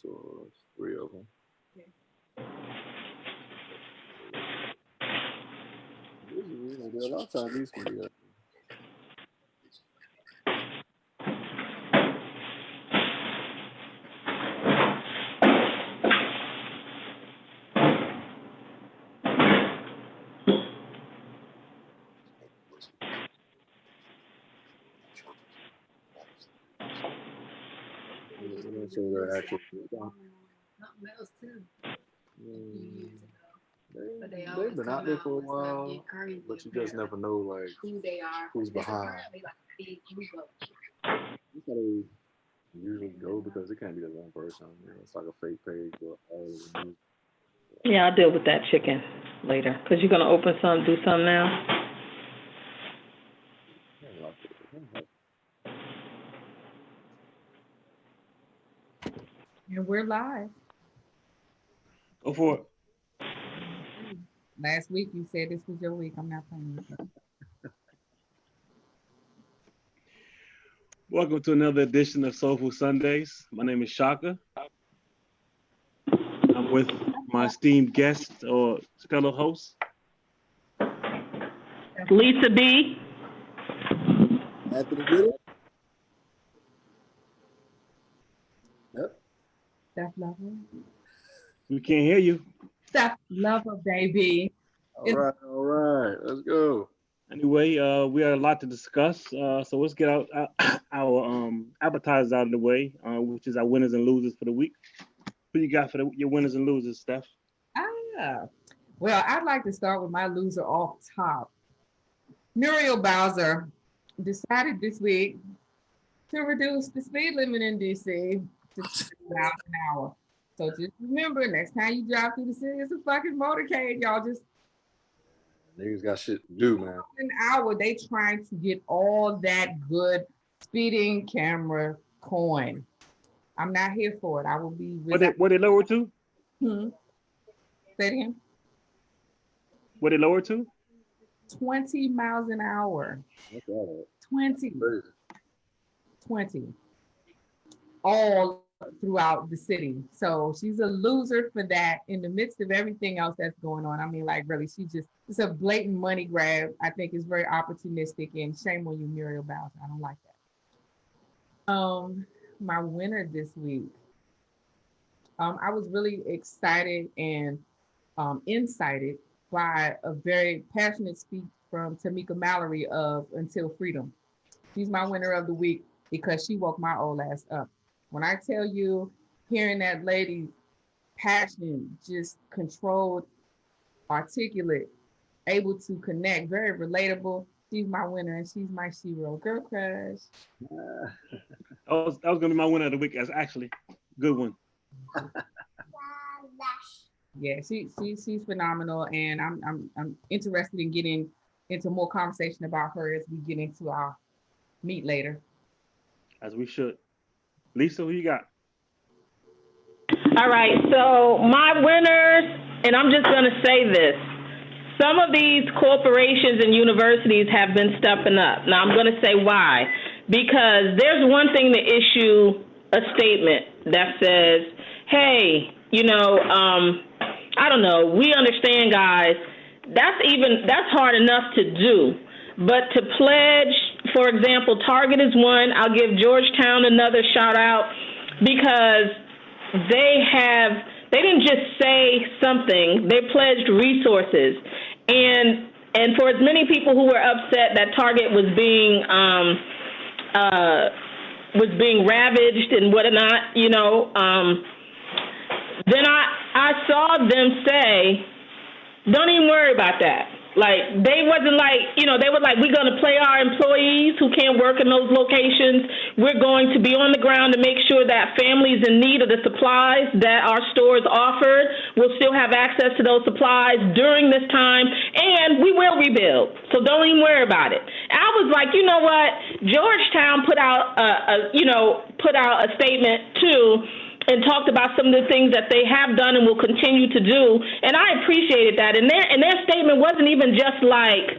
so it's 3 of them. A lot of times these can be. They've been out there for a while, but you just never know like who they are, who's behind. That's how they usually go because it can't be the one person. It's like a fake page. Yeah, I'll deal with that chicken later because you're gonna open some, do some now. And we're live. Go for it. Last week you said this was your week. I'm not playing with you. Welcome to another edition of Soul Food Sundays. My name is Shaka. I'm with my esteemed guest or fellow host, Lisa B. Anthony Gill. Yep. Steph Lover. We can't hear you. Steph Lover, baby. All right. Let's go. Anyway, we have a lot to discuss. So let's get our appetizers out of the way, which is our winners and losers for the week. Who you got for your winners and losers, Steph? Well, I'd like to start with my loser off top. Muriel Bowser decided this week to reduce the speed limit in DC to 50 miles an hour. So just remember, next time you drive through the city, it's a fucking motorcade. Y'all just niggas got shit to do, man. An hour, they trying to get all that good speeding camera coin. I'm not here for it. I will be. What they lower to? Say it again. What they lower to? 20 miles an hour. That's all right. 20. All throughout the city. So she's a loser for that in the midst of everything else that's going on. I mean, like really, it's a blatant money grab. I think it's very opportunistic and shame on you, Muriel Bowser. I don't like that. My winner this week. I was really excited and incited by a very passionate speech from Tamika Mallory of Until Freedom. She's my winner of the week because she woke my old ass up. When I tell you, hearing that lady's passion, just controlled, articulate, able to connect, very relatable, she's my winner and she's my shero. Girl crush. That was going to be my winner of the week. That's actually a good one. Yeah, she's phenomenal, and I'm interested in getting into more conversation about her as we get into our meet later. As we should. Lisa, who you got? All right, so my winners, and I'm just going to say this. Some of these corporations and universities have been stepping up. Now, I'm going to say why. Because there's one thing to issue a statement that says, hey, I don't know, we understand, guys. That's hard enough to do. But to pledge, for example, Target is one. I'll give Georgetown another shout out because they didn't just say something, they pledged resources. And for as many people who were upset that Target was being ravaged and whatnot, then I saw them say, don't even worry about that. Like, they wasn't like, they were like, we're going to play our employees who can't work in those locations. We're going to be on the ground to make sure that families in need of the supplies that our stores offered will still have access to those supplies during this time, and we will rebuild. So don't even worry about it. And I was like, you know what? Georgetown put out a statement too, and talked about some of the things that they have done and will continue to do. And I appreciated that. And their statement wasn't even just like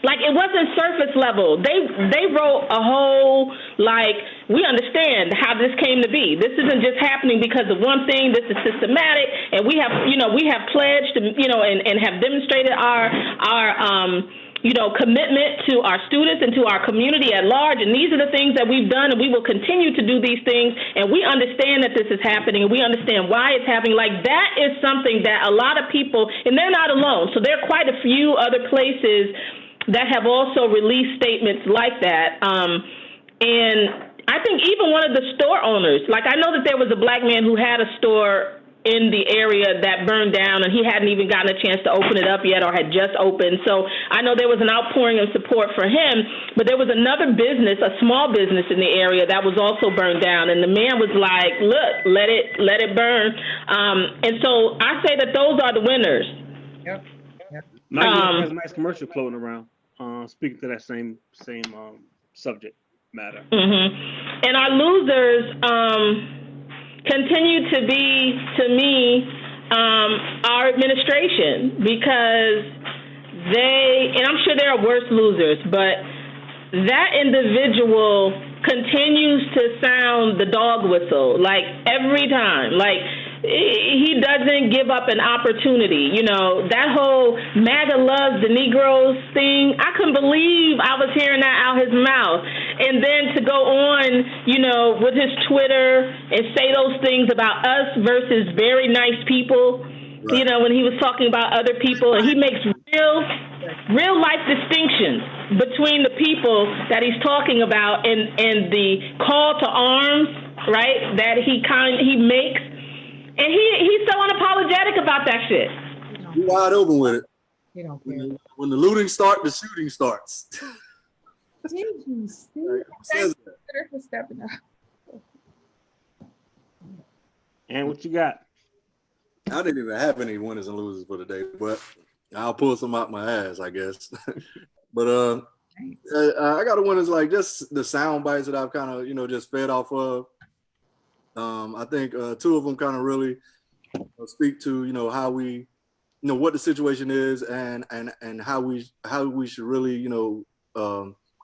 it wasn't surface level. They wrote a whole we understand how this came to be. This isn't just happening because of one thing. This is systematic, and we have pledged, and have demonstrated our commitment to our students and to our community at large. And these are the things that we've done, and we will continue to do these things. And we understand that this is happening, and we understand why it's happening. Like, that is something that a lot of people, and they're not alone. So there are quite a few other places that have also released statements like that. And I think even one of the store owners, like, I know that there was a black man who had a store in the area that burned down, and he hadn't even gotten a chance to open it up yet, or had just opened. So I know there was an outpouring of support for him, but there was another business, a small business in the area that was also burned down, and the man was like, look, let it burn. And so I say that those are the winners. Yep. Now has a nice commercial floating around, speaking to that same subject matter. Mm-hmm. And our losers continue to be, to me, our administration, because and I'm sure there are worse losers, but that individual continues to sound the dog whistle, like, every time. Like, he doesn't give up an opportunity. That whole MAGA loves the Negroes thing, I couldn't believe I was hearing that out his mouth. And then to go on, with his Twitter and say those things about us versus very nice people, right. When he was talking about other people, and he makes real life distinctions between the people that he's talking about and the call to arms, right, that he makes. And he's so unapologetic about that shit. He's wide open with it. He don't care. When the looting starts, the shooting starts. Did you see? Says that. Consider for stepping up. And what you got? I didn't even have any winners and losers for today, but I'll pull some out my ass, I guess. But I got a winners, like, just the sound bites that I've kind of, just fed off of. I think two of them kind of really speak to, how we, what the situation is, and how we should really,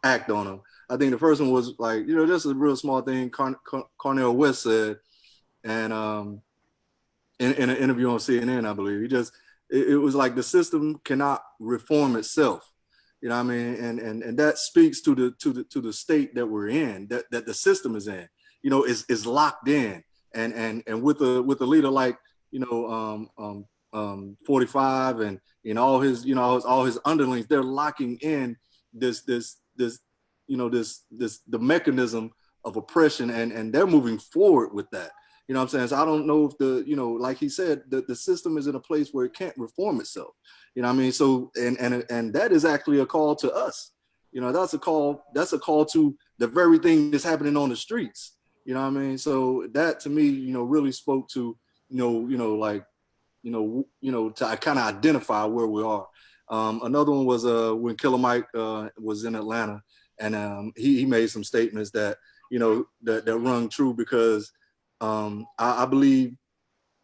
act on them. I think the first one was, like, just a real small thing Cornel West said, and in an interview on CNN, I believe, it was like the system cannot reform itself. You know what I mean? And that speaks to the state that we're in, that the system is in. Is locked in, and with a leader like 45 and all his all his underlings, they're locking in the mechanism of oppression, and they're moving forward with that. You know what I'm saying? So I don't know if like he said, the system is in a place where it can't reform itself. You know what I mean? So and that is actually a call to us. That's a call to the very thing that's happening on the streets. You know what I mean? So that, to me, really spoke to, to kind of identify where we are. Another one was when Killer Mike was in Atlanta, and he made some statements that, that rung true, because I believe,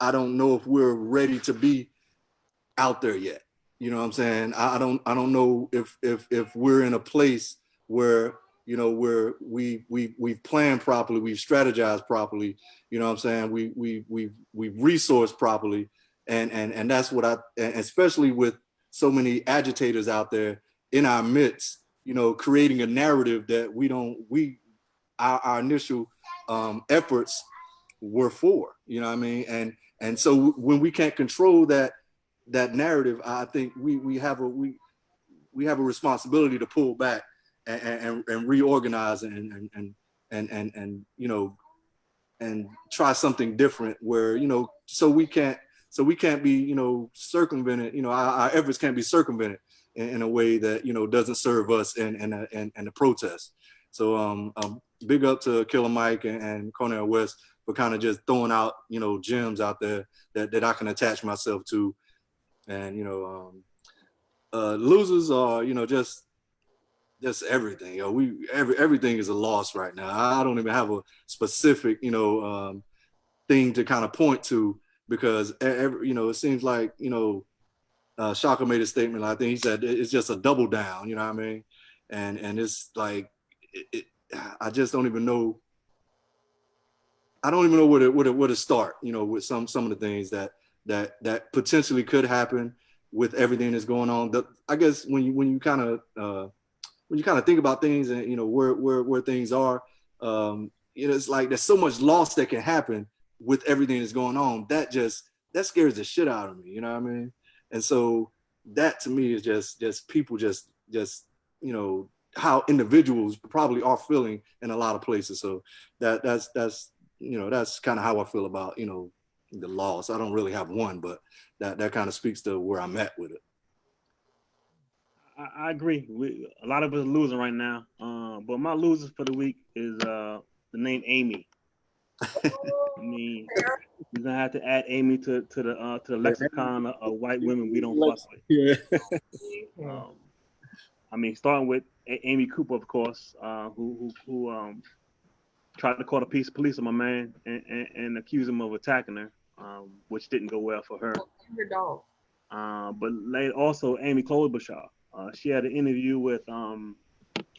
I don't know if we're ready to be out there yet. You know what I'm saying? I don't know if we're in a place where, where we've planned properly, we've strategized properly, you know what I'm saying? We've resourced properly. And that's what especially with so many agitators out there in our midst, creating a narrative that our initial efforts were for, you know what I mean? And so when we can't control that narrative, I think we have a responsibility to pull back and reorganize and try something different, where, so we can't be, circumvented, our efforts can't be circumvented in a way that, doesn't serve us and the protest. So big up to Killer Mike and Cornel West for kind of just throwing out, gems out there that I can attach myself to. And, losers are, just everything. Everything is a loss right now. I don't even have a specific, thing to kind of point to, because it seems like, Shaka made a statement. I think he said it's just a double down. You know what I mean? And it's like, I just don't even know I don't even know where to start, you know, with some of the things that potentially could happen with everything that's going on. I guess when you kind of think about things and, you know, where things are, you know, it's like there's so much loss that can happen with everything that's going on. That scares the shit out of me, you know what I mean? And so that to me is just people just you know, how individuals probably are feeling in a lot of places. So that's you know, that's kind of how I feel about, you know, the loss. I don't really have one, but that kind of speaks to where I'm at with it. I agree. A lot of us are losing right now. But my losers for the week is the name Amy. I mean, we're gonna have to add Amy to the lexicon of white women we don't fuck with. Yeah. I mean, starting with Amy Cooper, of course, who tried to call the police on my man and accuse him of attacking her, which didn't go well for her. But also Amy Klobuchar. She had an interview with I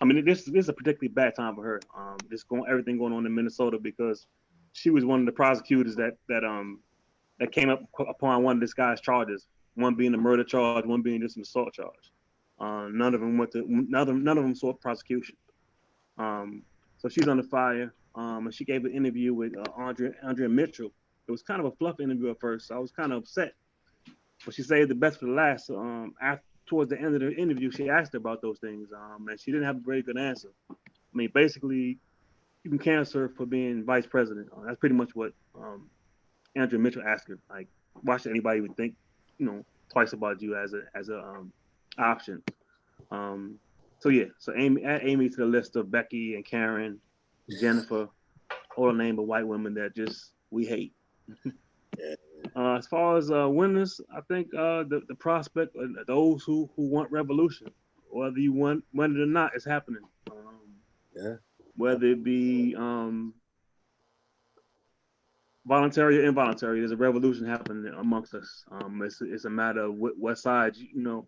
mean, this is a particularly bad time for her. Everything going on in Minnesota, because she was one of the prosecutors that came up upon one of this guy's charges, one being a murder charge, one being just an assault charge. None of them sought prosecution. So she's under fire. And she gave an interview with Andrea Mitchell. It was kind of a fluff interview at first, so I was kind of upset. But she saved the best for the last. So towards the end of the interview, she asked her about those things, and she didn't have a very good answer. I mean, basically, you can cancel her for being vice president. That's pretty much what Andrea Mitchell asked her. Like, why should anybody would think, you know, twice about you as a option? So yeah, so add Amy to the list of Becky and Karen, Jennifer, all a name of white women that just we hate. As far as winners, I think the prospect of those who want revolution, whether you want it or not, it's happening. Whether it be voluntary or involuntary, there's a revolution happening amongst us. It's a matter of what side you're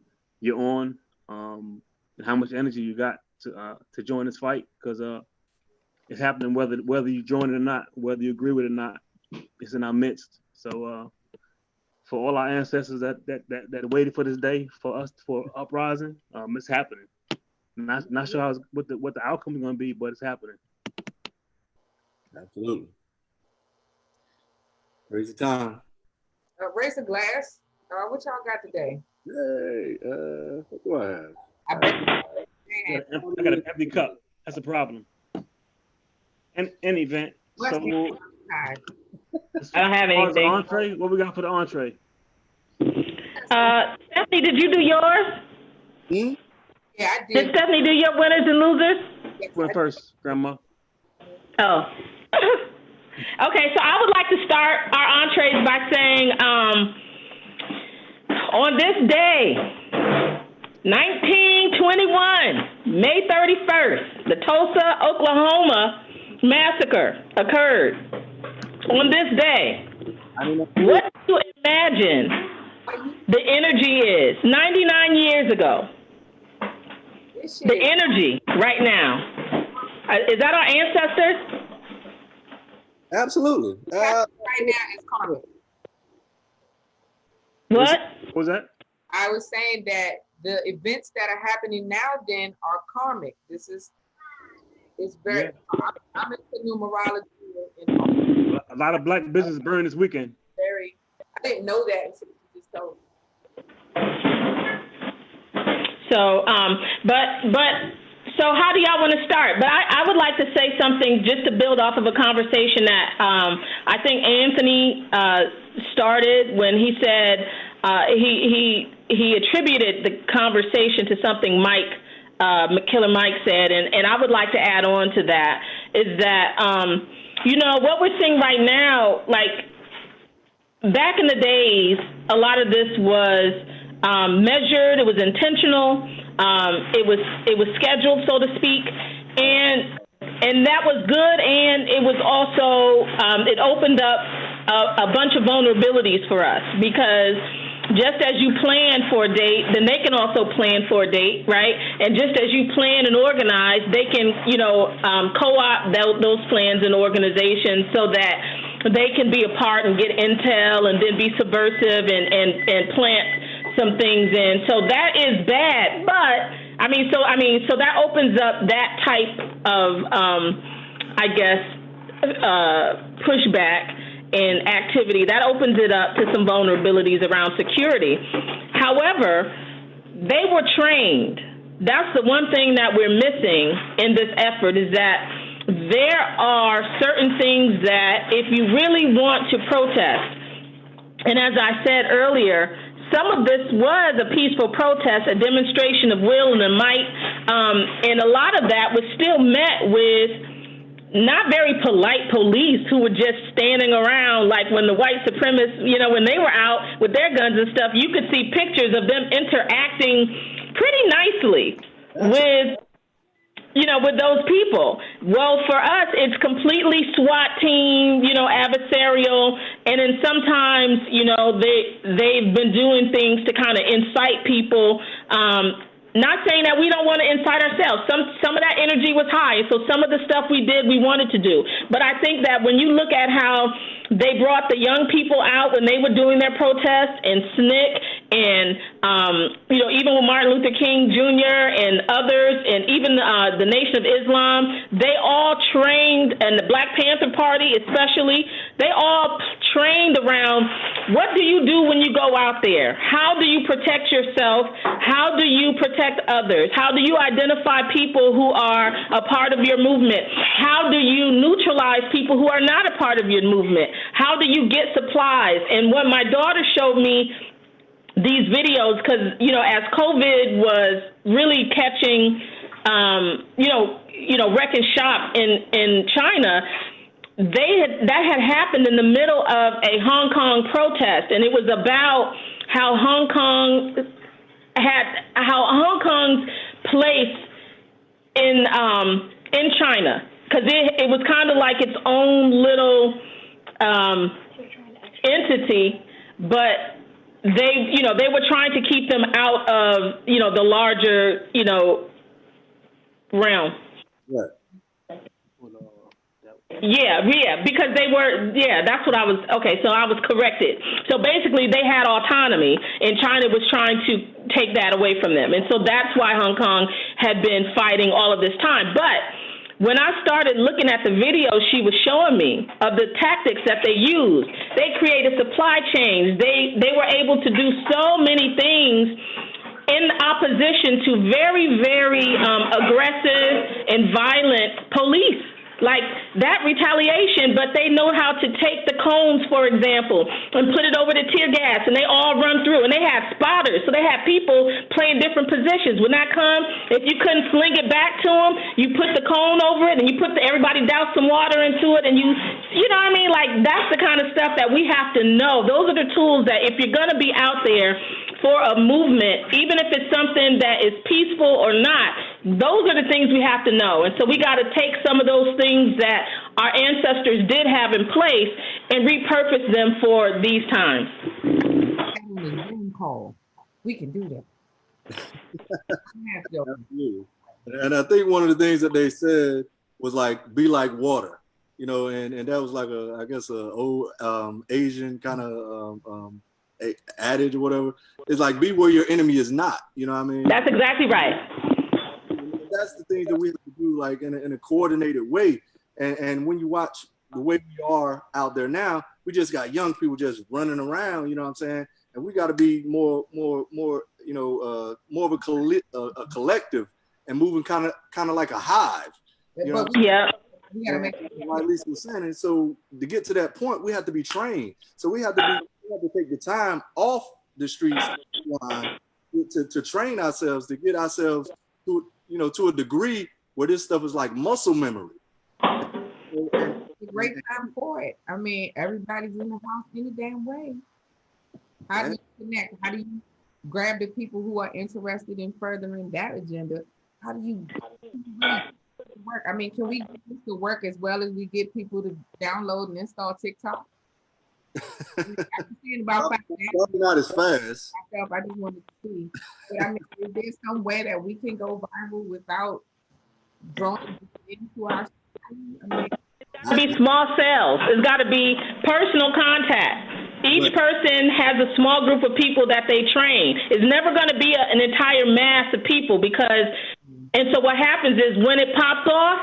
on, and how much energy you got to join this fight, because it's happening whether you join it or not, whether you agree with it or not. It's in our midst. So for all our ancestors that waited for this day for us for uprising, it's happening. Not sure what the outcome is going to be, but it's happening. Absolutely. Crazy time. Raise a glass. What y'all got today? Hey, what do I have? I got an empty cup. That's a problem. In event. So, I don't have anything. Entree? What we got for the entree? Stephanie, did you do yours? Hmm? Yeah, I did. Did Stephanie do your winners and losers? Went first, Grandma. Oh. Okay, so I would like to start our entrees by saying, on this day, 1921, May 31st, the Tulsa, Oklahoma massacre occurred. On this day, what do you imagine the energy is 99 years ago? The energy right now. Is that our ancestors? Absolutely. Right now is karmic. What? What was that? I was saying that the events that are happening now then are karmic. It's very, I'm into numerology. And a lot of black business burned this weekend. I didn't know that until you just told me. So, so how do y'all want to start? But I would like to say something just to build off of a conversation that I think Anthony started when he said he attributed the conversation to something Killer Mike said, and I would like to add on to that, is that what we're seeing right now, like back in the days, a lot of this was measured, it was intentional, it was scheduled, so to speak, and that was good, and it was also it opened up a bunch of vulnerabilities for us, because just as you plan for a date, then they can also plan for a date, right? And just as you plan and organize, they can, co-opt those plans and organizations so that they can be a part and get intel and then be subversive and plant some things in. So that is bad. But so that opens up that type of, pushback and activity. That opens it up to some vulnerabilities around security. However, they were trained. That's the one thing that we're missing in this effort, is that there are certain things that if you really want to protest, and as I said earlier, some of this was a peaceful protest, a demonstration of will and a might, and a lot of that was still met with not very polite police who were just standing around. Like when the white supremacists, when they were out with their guns and stuff, you could see pictures of them interacting pretty nicely with those people. Well, for us, it's completely SWAT team, adversarial, and then sometimes, they've been doing things to kind of incite people. Not saying that we don't want to incite ourselves. Some of that energy was high, so some of the stuff we did, we wanted to do. But I think that when you look at how they brought the young people out when they were doing their protests, and SNCC, and even with Martin Luther King Jr. and others, and even the Nation of Islam, they all trained, and the Black Panther Party especially, they all trained around what do you do when you go out there? How do you protect yourself? How do you protect others? How do you identify people who are a part of your movement? How do you neutralize people who are not a part of your movement? How do you get supplies? And when my daughter showed me these videos, because, as COVID was really catching, wrecking shop in China, that had happened in the middle of a Hong Kong protest, and it was about how Hong Kong's place in China, because it was kind of like its own little entity, but they were trying to keep them out of the larger realm. Right. Yeah, because they were, that's what I was, okay, so I was corrected. So basically they had autonomy, and China was trying to take that away from them. And so that's why Hong Kong had been fighting all of this time. But when I started looking at the videos she was showing me of the tactics that they used, they created supply chains. They were able to do so many things in opposition to very, very aggressive and violent police. Like that retaliation, but they know how to take the cones, for example, and put it over the tear gas, and they all run through, and they have spotters, so they have people playing different positions. When that comes, if you couldn't sling it back to them, you put the cone over it, and you put everybody douse some water into it, and you know what I mean? Like, that's the kind of stuff that we have to know. Those are the tools that if you're going to be out there for a movement, even if it's something that is peaceful or not, those are the things we have to know. And so we got to take some of those things that our ancestors did have in place and repurpose them for these times. We can do that. Absolutely. And I think one of the things that they said was like, be like water, and that was like a old Asian kind of adage or whatever. It's like, be where your enemy is not. You know what I mean? That's exactly right. That's the things that we have to do, like in a coordinated way. And when you watch the way we are out there now, we just got young people just running around. You know what I'm saying? And we got to be more of a collective and moving kind of like a hive. Yeah. Like Lisa was saying, and so to get to that point, we have to be trained. So we have to take the time off the streets line to train ourselves, to get ourselves to a degree where this stuff is like muscle memory. It's a great time for it. I mean, everybody's in the house any damn way. How do you connect? How do you grab the people who are interested in furthering that agenda? How do you really work? I mean, can we get this to work as well as we get people to download and install TikTok? I'm seeing about Probably not as fast. myself. I just wanted to see. But I mean, is there some way that we can go viral without drawing into our society? I mean, To be small cells. It's got to be personal contact. Each person has a small group of people that they train. It's never going to be an entire mass of people because, and so what happens is when it pops off,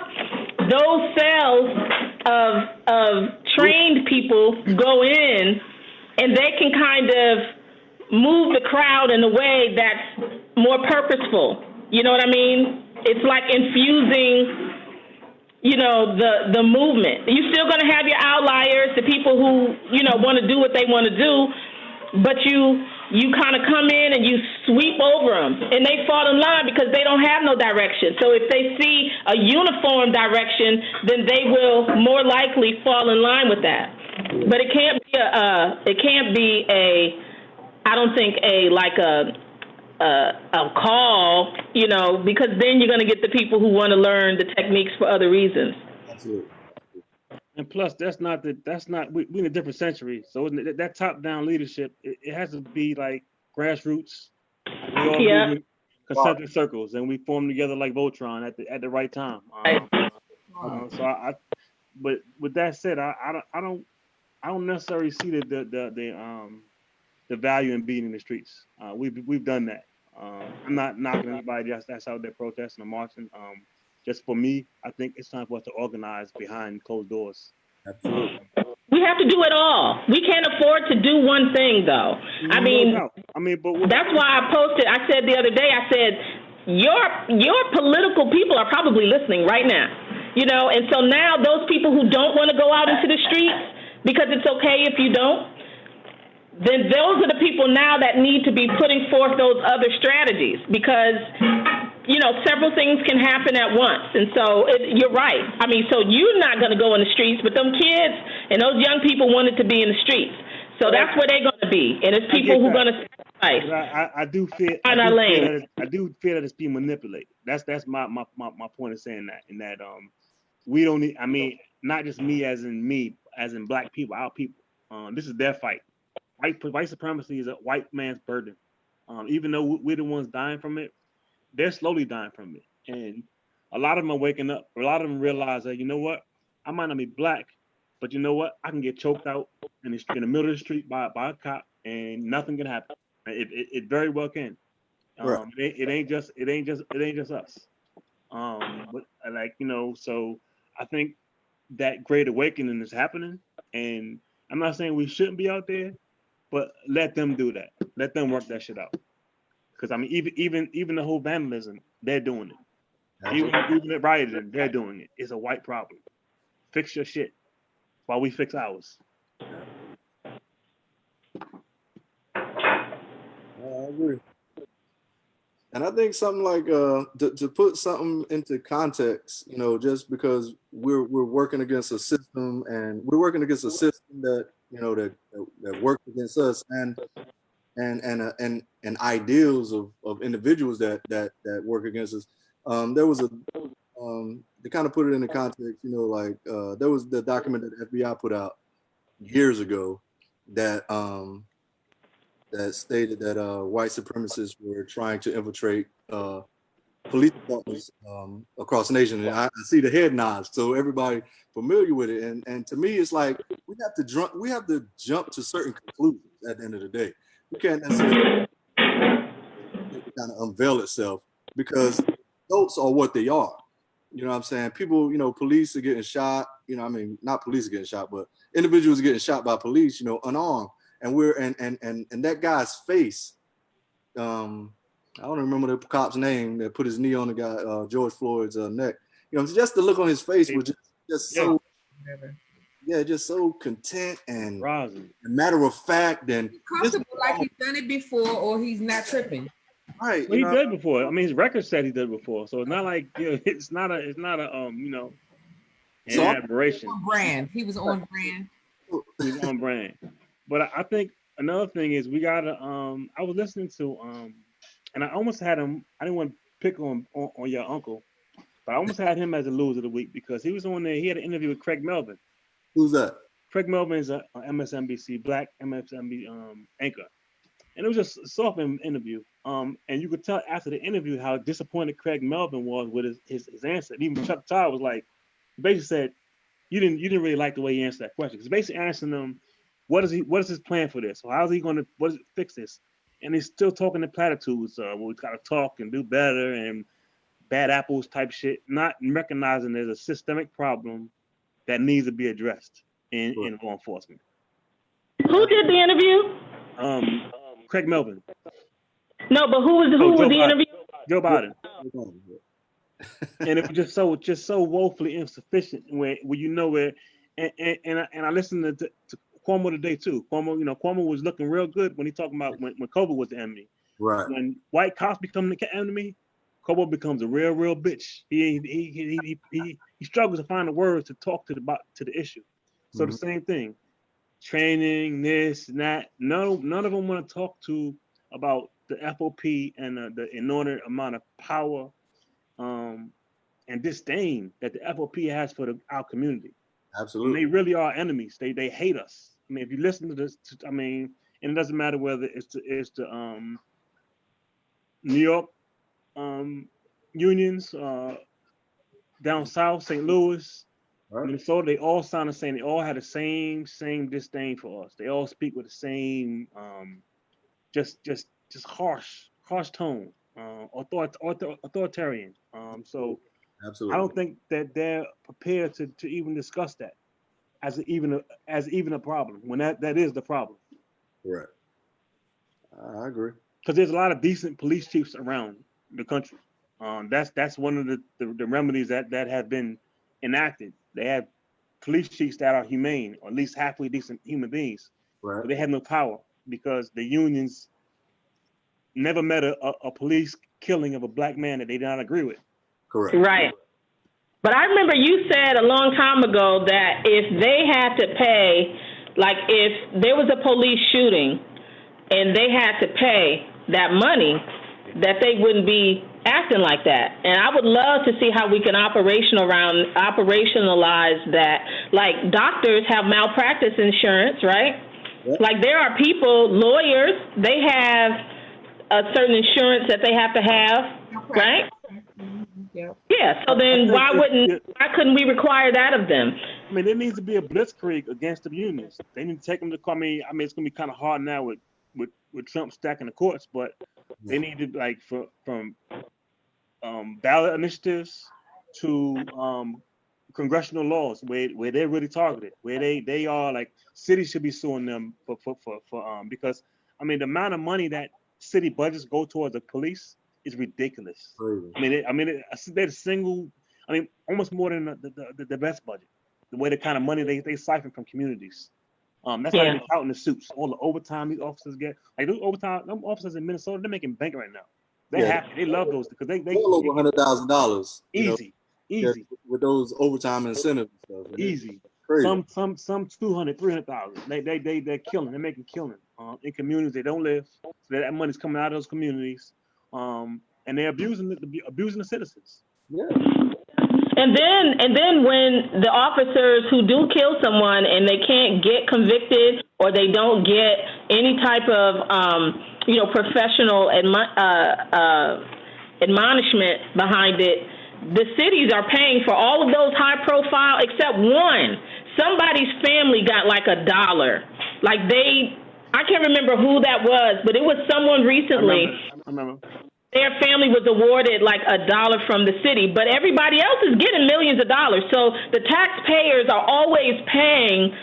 those cells of trained people go in, and they can kind of move the crowd in a way that's more purposeful. You know what I mean? It's like infusing, you know, the movement. You're still going to have your outliers, the people who, you know, want to do what they want to do, but you kind of come in and you sweep over them, and they fall in line because they don't have no direction. So if they see a uniform direction, then they will more likely fall in line with that. But it can't be I don't think a call, you know, because then you're going to get the people who want to learn the techniques for other reasons. Absolutely. And plus, we in a different century. So that top down leadership, it has to be like grassroots. We all move in concentric circles, and we form together like Voltron at the right time. But with that said, I don't necessarily see the value in being in the streets. We've done that. I'm not knocking anybody that's out there protesting or marching. Just for me, I think it's time for us to organize behind closed doors. Absolutely. We have to do it all. We can't afford to do one thing, though. I mean, that's why I posted. I said the other day, I said, your political people are probably listening right now. You know, and so now those people who don't want to go out into the streets because it's okay if you don't, then those are the people now that need to be putting forth those other strategies because, you know, several things can happen at once. And so you're right. I mean, so you're not going to go in the streets, but them kids and those young people wanted to be in the streets. So that's where they're going to be. And it's people who are going to sacrifice. I do fear that it's being manipulated. That's my point of saying that. In that we don't need, I mean, not just me as in black people, our people. This is their fight. White supremacy is a white man's burden. Even though we're the ones dying from it, they're slowly dying from it. And a lot of them are waking up. A lot of them realize that, you know what, I might not be black, but you know what, I can get choked out in the middle of the street by a cop, and nothing can happen. It very well can. It ain't just us. But like, you know, so I think that great awakening is happening, and I'm not saying we shouldn't be out there, but let them do that. Let them work that shit out. Because I mean, even the whole vandalism, they're doing it. Even the rioting, they're doing it. It's a white problem. Fix your shit while we fix ours. I agree. And I think something like to put something into context, you know, just because we're working against a system, and we're working against a system that, you know, that works against us, and ideals of individuals that work against us. There was to kind of put it into context, you know, like there was the document that the FBI put out years ago that that stated that white supremacists were trying to infiltrate police departments across the nation. And I see the head nods, so everybody familiar with it. And to me, it's like we have to jump to certain conclusions at the end of the day. We can't necessarily kind of unveil itself, because adults are what they are. You know what I'm saying? People, you know, police are getting shot. You know, I mean, not police are getting shot, but individuals are getting shot by police, you know, unarmed. And and that guy's face, I don't remember the cop's name that put his knee on the guy, George Floyd's neck. You know, just the look on his face was just so, just so content and matter of fact, and comfortable, like he's done it before, or he's not tripping. Right. Well, he did it before. I mean, his record said he did it before, so it's not like, you know, it's not a you know, an aberration. He was on brand. He was on brand. But I think another thing is we gotta. I was listening to and I almost had him. I didn't want to pick on your uncle, but I almost had him as a loser of the week because he was on there. He had an interview with Craig Melvin. Who's that? Craig Melvin is a MSNBC black MSNBC anchor, and it was just a soft interview. And you could tell after the interview how disappointed Craig Melvin was with his answer. And even Chuck Todd was like, basically said, you didn't really like the way he answered that question. Because basically asking them, what is his plan for this? Or how's he going to fix this? And he's still talking in platitudes. We got to talk and do better and bad apples type shit, not recognizing there's a systemic problem that needs to be addressed in law enforcement. Who did the interview? Craig Melvin. No, but who was the interview? Joe Biden. And it was just so woefully insufficient where you know where and I listened to Cuomo today too. Cuomo was looking real good when he talking about when COVID was the enemy. Right. When white cops become the enemy, Cuomo becomes a real bitch. He struggles to find the words to talk to the issue. So the same thing. Training, this and that. None of them want to talk about the FOP and the inordinate amount of power and disdain that the FOP has for our community. Absolutely. And they really are enemies. They hate us. I mean, if you listen to this, and it doesn't matter whether it's the New York unions, down south, St. Louis, right. Minnesota, they all sound the same. They all had the same disdain for us. They all speak with the same just harsh tone, authoritarian. So absolutely. I don't think that they're prepared to even discuss that as even a problem when that is the problem. Right. I agree. Because there's a lot of decent police chiefs around the country. That's one of the remedies that have been enacted. They have police chiefs that are humane, or at least halfway decent human beings. Right. But they have no power because the unions never met a police killing of a black man that they did not agree with. Correct. Right. But I remember you said a long time ago that if they had to pay, like if there was a police shooting and they had to pay that money, that they wouldn't be acting like that. And I would love to see how we can operationalize that. Like doctors have malpractice insurance, right? Yep. Like there are people, lawyers, they have a certain insurance that they have to have, right? Yep. Yeah. So then why couldn't we require that of them? I mean, there needs to be a blitzkrieg against the unions. They need to take them to court. I mean, it's going to be kind of hard now with Trump stacking the courts, but they need to from ballot initiatives to congressional laws where they're really targeted, where they are like cities should be suing them for because I mean the amount of money that city budgets go towards the police is ridiculous. Crazy. They're the single. I mean, almost more than the best budget. The way the kind of money they siphon from communities. That's not even counting the suits, all the overtime these officers get. Like those overtime, them officers in Minnesota, they're making bank right now. They're happy. They love those because they well over $100,000. Easy. With those overtime incentives and stuff. Easy. Crazy. Some 200, 300,000. They're killing. They're making killing in communities they don't live. So that money's coming out of those communities, and they're abusing the citizens. Yeah. And then when the officers who do kill someone and they can't get convicted or they don't get any type of professional admonishment behind it, the cities are paying for all of those high profile except one. Somebody's family got like $1. Like I can't remember who that was, but it was someone recently. I remember. Their family was awarded like $1 from the city, but everybody else is getting millions of dollars. So the taxpayers are always paying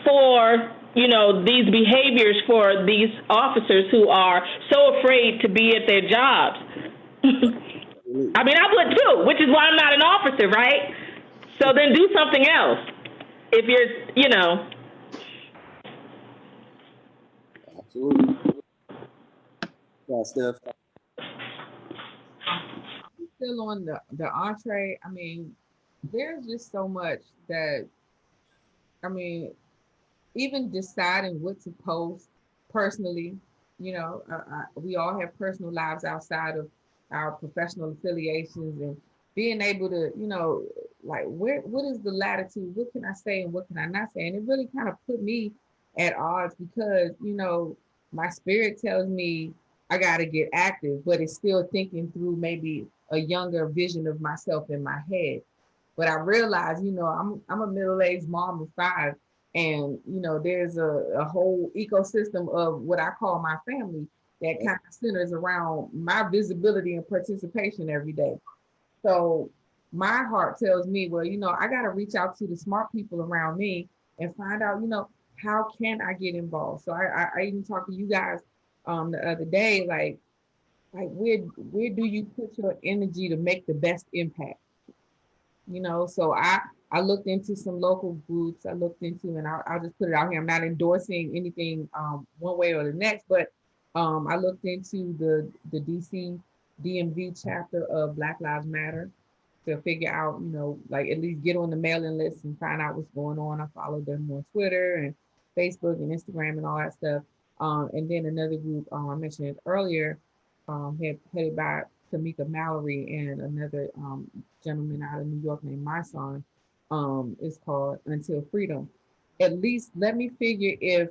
for, these behaviors for these officers who are so afraid to be at their jobs. I mean, I would too, which is why I'm not an officer, right? So then do something else. If you're, Absolutely. Yeah, Steph. Still on the entree, I mean, there's just so much that, I mean, even deciding what to post personally, we all have personal lives outside of our professional affiliations, and being able to, like what is the latitude? What can I say and what can I not say? And it really kind of put me at odds because, my spirit tells me I got to get active, but it's still thinking through maybe a younger vision of myself in my head. But I realize, I'm a middle-aged mom of five, and there's a whole ecosystem of what I call my family that kind of centers around my visibility and participation every day. So my heart tells me, well, I got to reach out to the smart people around me and find out, how can I get involved? So I even talked to you guys the other day, like where do you put your energy to make the best impact? So I looked into some local groups. I looked into, and I'll just put it out here. I'm not endorsing anything one way or the next, but I looked into the DC DMV chapter of Black Lives Matter to figure out, like at least get on the mailing list and find out what's going on. I followed them on Twitter and Facebook and Instagram and all that stuff. And then another group I mentioned earlier, headed by Tamika Mallory and another gentleman out of New York named My Son, is called Until Freedom. At least let me figure if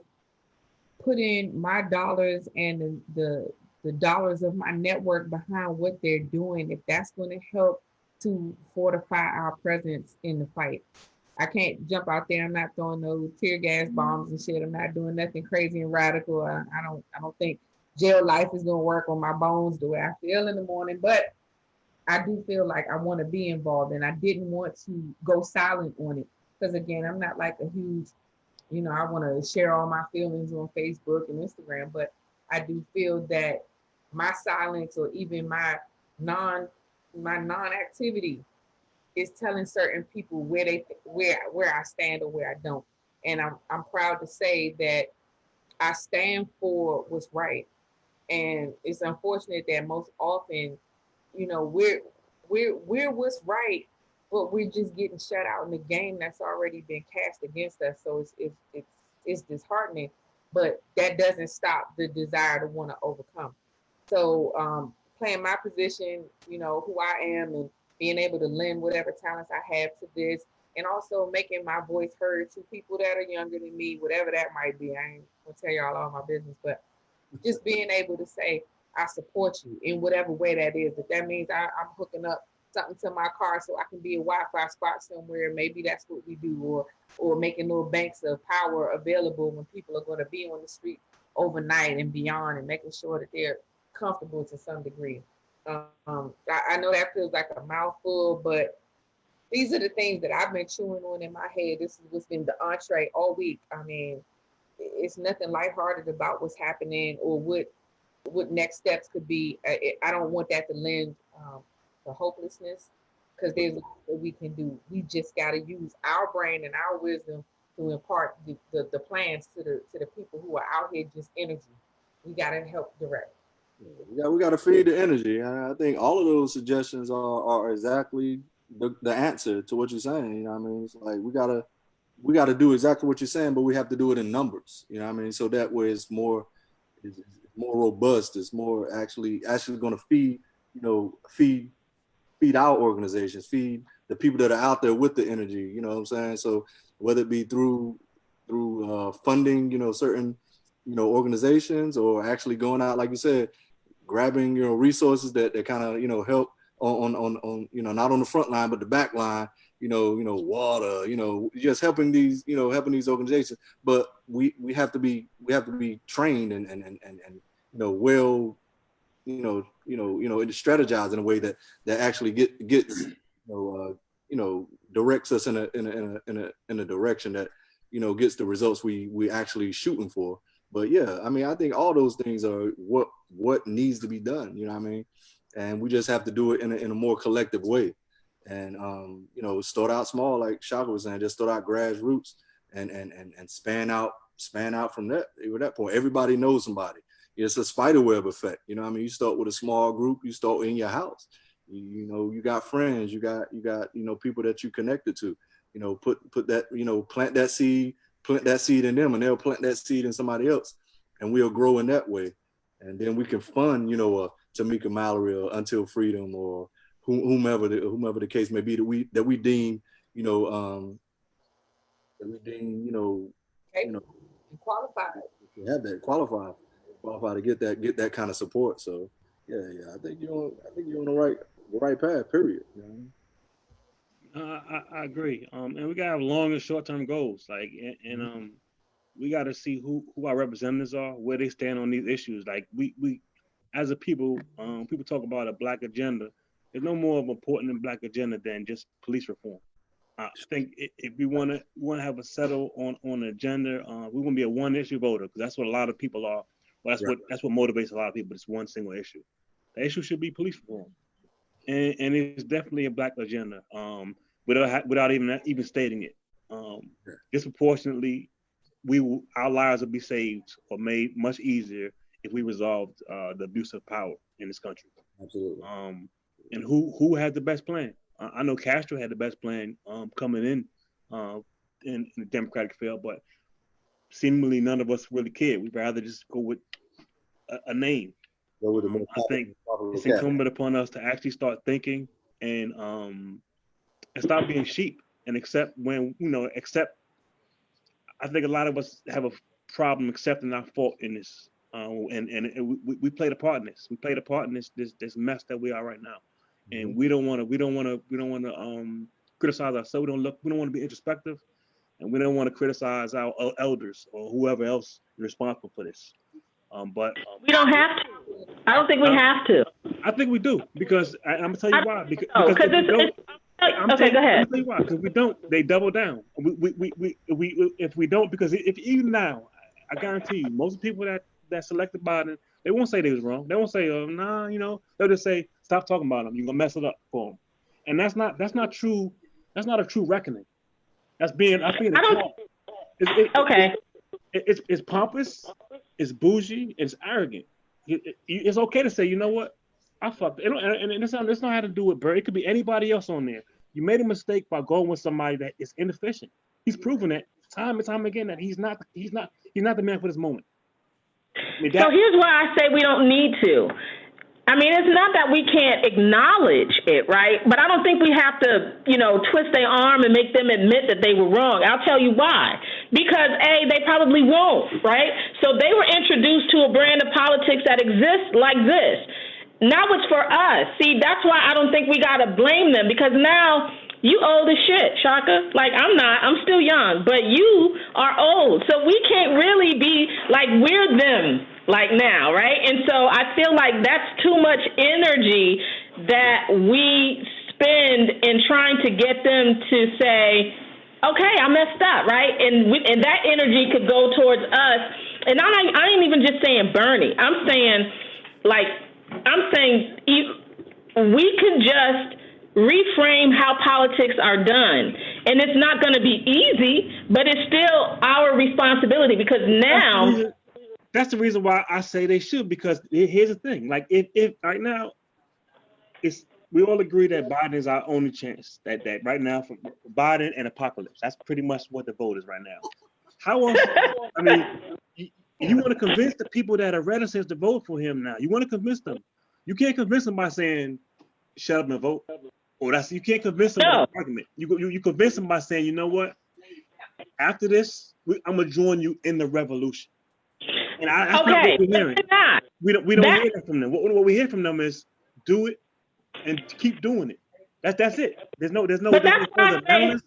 putting my dollars and the dollars of my network behind what they're doing, if that's going to help to fortify our presence in the fight. I can't jump out there. I'm not throwing no tear gas bombs and shit. I'm not doing nothing crazy and radical. I don't think jail life is gonna work on my bones the way I feel in the morning. But I do feel like I want to be involved, and I didn't want to go silent on it because again, I'm not like a huge, I want to share all my feelings on Facebook and Instagram, but I do feel that my silence or even my non-activity is telling certain people where I stand or where I don't. And I'm proud to say that I stand for what's right. And it's unfortunate that most often, we're what's right, but we're just getting shut out in the game that's already been cast against us. So it's disheartening, but that doesn't stop the desire to want to overcome. So playing my position, who I am, and being able to lend whatever talents I have to this, and also making my voice heard to people that are younger than me, whatever that might be. I ain't gonna tell y'all all my business, but just being able to say, I support you in whatever way that is. If that means I'm hooking up something to my car so I can be a Wi-Fi spot somewhere, maybe that's what we do, or making little banks of power available when people are going to be on the street overnight and beyond, and making sure that they're comfortable to some degree. I know that feels like a mouthful, but these are the things that I've been chewing on in my head. This is what's been the entree all week. I mean, it's nothing lighthearted about what's happening or what next steps could be. I don't want that to lend to hopelessness, because there's a lot that we can do. We just got to use our brain and our wisdom to impart the plans to the people who are out here just energy. We got to help direct. We got to feed the energy. And I think all of those suggestions are exactly the answer to what you're saying. You know what I mean? It's like we gotta do exactly what you're saying, but we have to do it in numbers. You know what I mean? So that way it's more robust. It's more actually going to feed our organizations, feed the people that are out there with the energy. You know what I'm saying? So whether it be through funding, certain organizations, or actually going out, like you said, grabbing resources that kind of help on not on the front line but the back line, water, just helping these organizations. But we have to be trained and well, strategize in a way that actually gets directs us in a direction that gets the results we actually shooting for. But yeah, I mean, I think all those things are what needs to be done. You know what I mean? And we just have to do it in a more collective way. And start out small, like Shaka was saying, just start out grassroots and span out from that. At that point, everybody knows somebody. It's a spider web effect. You know what I mean? You start with a small group, you start in your house. You got friends, you got people that you connected to. Put that, plant that seed in them, and they'll plant that seed in somebody else, and we'll grow in that way. And then we can fund, a Tamika Mallory or Until Freedom or whomever the case may be that we deem, Qualified. have that qualified to get that kind of support. So yeah, I think you're on the right path. Period. I agree. And we gotta have long and short term goals. Like, we got to see who our representatives are, where they stand on these issues. Like, we as a people, people talk about a black agenda. There's no more of important than black agenda than just police reform. I think if we want to have a settle on an agenda, we want to be a one issue voter, because that's what a lot of people are. Well, that's what motivates a lot of people. It's one single issue. The issue should be police reform, and it's definitely a black agenda. Without even stating it, disproportionately, our lives would be saved or made much easier if we resolved the abuse of power in this country. Absolutely. And who had the best plan? I know Castro had the best plan coming in the Democratic field, but seemingly none of us really cared. We'd rather just go with a name. I think it's incumbent upon us to actually start thinking and stop being sheep and accept I think a lot of us have a problem accepting our fault in this, and we played a part in this. We played a part in this mess that we are right now, and we don't want to criticize ourselves. We don't want to be introspective, and we don't want to criticize our elders or whoever else is responsible for this. But we don't have to. I don't think we have to. I think we do, because I'm gonna tell you why. Because okay, go ahead. I'm tell you why. Because we don't. They double down. If we don't, because if even now, I guarantee you, most people that selected Biden, they won't say they was wrong. They won't say, nah, they'll just say, stop talking about them. You're gonna mess it up for them. And that's not true. That's not a true reckoning. That's being okay. It's pompous. It's bougie. It's arrogant. It's okay to say, you know what? I fucked it. And it's not how to do it, bro. It could be anybody else on there. You made a mistake by going with somebody that is inefficient. He's proven it time and time again that he's not the man for this moment. So here's why I say we don't need to. I mean, it's not that we can't acknowledge it, right? But I don't think we have to, twist their arm and make them admit that they were wrong. I'll tell you why. Because A, they probably won't, right? So they were introduced to a brand of politics that exists like this. Now it's for us. See, that's why I don't think we got to blame them, because now you old as shit, Shaka. Like, I'm not. I'm still young, but you are old. So we can't really be like we're them like now, right? And so I feel like that's too much energy that we spend in trying to get them to say, okay, I messed up, right? And that energy could go towards us. And I ain't even just saying Bernie. I'm saying we can just reframe how politics are done. And it's not going to be easy, but it's still our responsibility, because now... That's the reason why I say they should, because here's the thing. Like, if right now, we all agree that Biden is our only chance. That right now, for Biden and apocalypse, that's pretty much what the vote is right now. How else? I mean, you want to convince the people that are reticent to vote for him now. You want to convince them. You can't convince them by saying, "Shut up and vote." Or you can't convince them with an argument. You convince them by saying, "You know what? After this, I'm gonna join you in the revolution." And that's not what we're hearing. We don't hear that from them. What we hear from them is do it and keep doing it. That's it. There's no further analysis.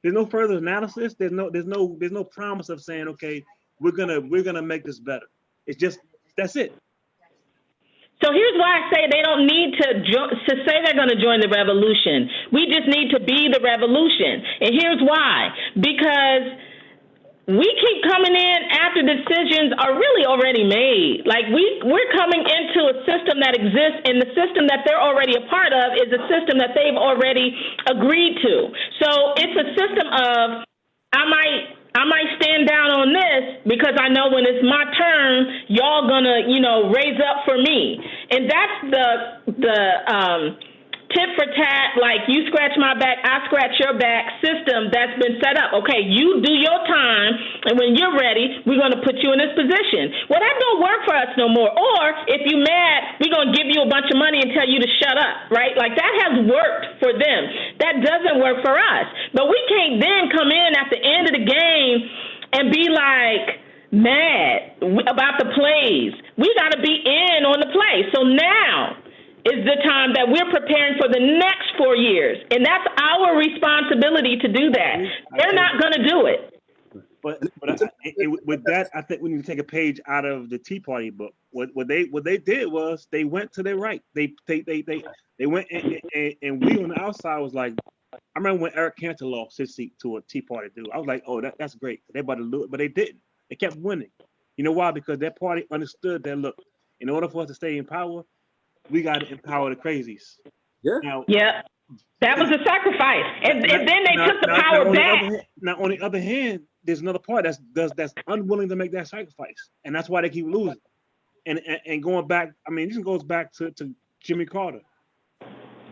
There's no further analysis. There's no promise of saying, okay, we're gonna make this better. It's just that's it. So here's why I say they don't need to say they're going to join the revolution. We just need to be the revolution. And here's why. Because we keep coming in after decisions are really already made. Like, we're coming into a system that exists, and the system that they're already a part of is a system that they've already agreed to. So it's a system of, I might stand down on this because I know when it's my turn, y'all gonna, raise up for me. And that's tit for tat, like you scratch my back, I scratch your back system that's been set up. Okay, you do your time, and when you're ready, we're going to put you in this position. Well, that don't work for us no more. Or if you mad, we're going to give you a bunch of money and tell you to shut up, right? Like that has worked for them. That doesn't work for us. But we can't then come in at the end of the game and be like mad about the plays. We got to be in on the play. So now is the time that we're preparing for the next 4 years. And that's our responsibility to do that. They're not going to do it. But with that, I think we need to take a page out of the Tea Party book. What they did was they went to their right. They went and we on the outside was like, I remember when Eric Cantor lost his seat to a Tea Party dude. I was like, oh, that's great. They about to do it, but they didn't. They kept winning. You know why? Because that party understood that, look, in order for us to stay in power, we got to empower the crazies. Yeah. Now, that was a sacrifice, and then they took the power back. Now, on the other hand, there's another party that's unwilling to make that sacrifice, and that's why they keep losing. And going back, I mean, this goes back to Jimmy Carter.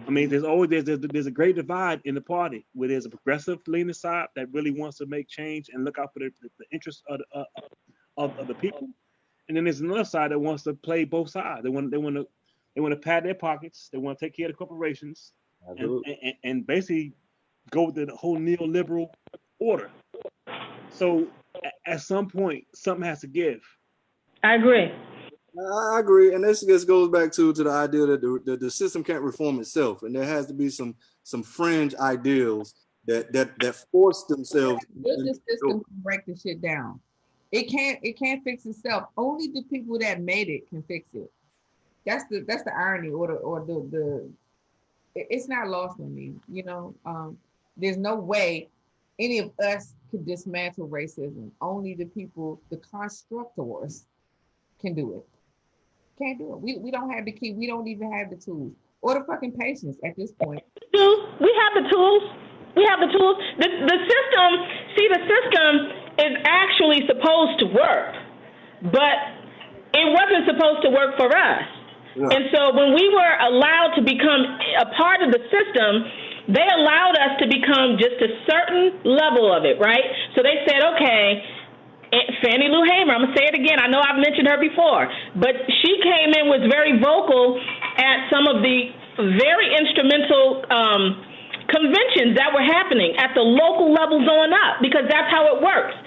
I mean, there's a great divide in the party where there's a progressive leaning side that really wants to make change and look out for the interests of the people, and then there's another side that wants to play both sides. They want to pad their pockets. They want to take care of the corporations, and basically go with the whole neoliberal order. So at some point, something has to give. I agree. I agree, and this just goes back to the idea that the system can't reform itself, and there has to be some fringe ideals that force themselves. The system can break the shit down. It can't fix itself. Only the people that made it can fix it. That's the irony, or the it's not lost on me. You know, there's no way any of us could dismantle racism. Only the people, the constructors, can do it. Can't do it. We don't have the key. We don't even have the tools or the fucking patience at this point. We have the tools. We have the tools. The system is actually supposed to work, but it wasn't supposed to work for us. Yeah. And so when we were allowed to become a part of the system, they allowed us to become just a certain level of it, right? So they said, okay, Fannie Lou Hamer, I'm going to say it again. I know I've mentioned her before, but she came in, was very vocal at some of the very instrumental conventions that were happening at the local level going up, because that's how it works,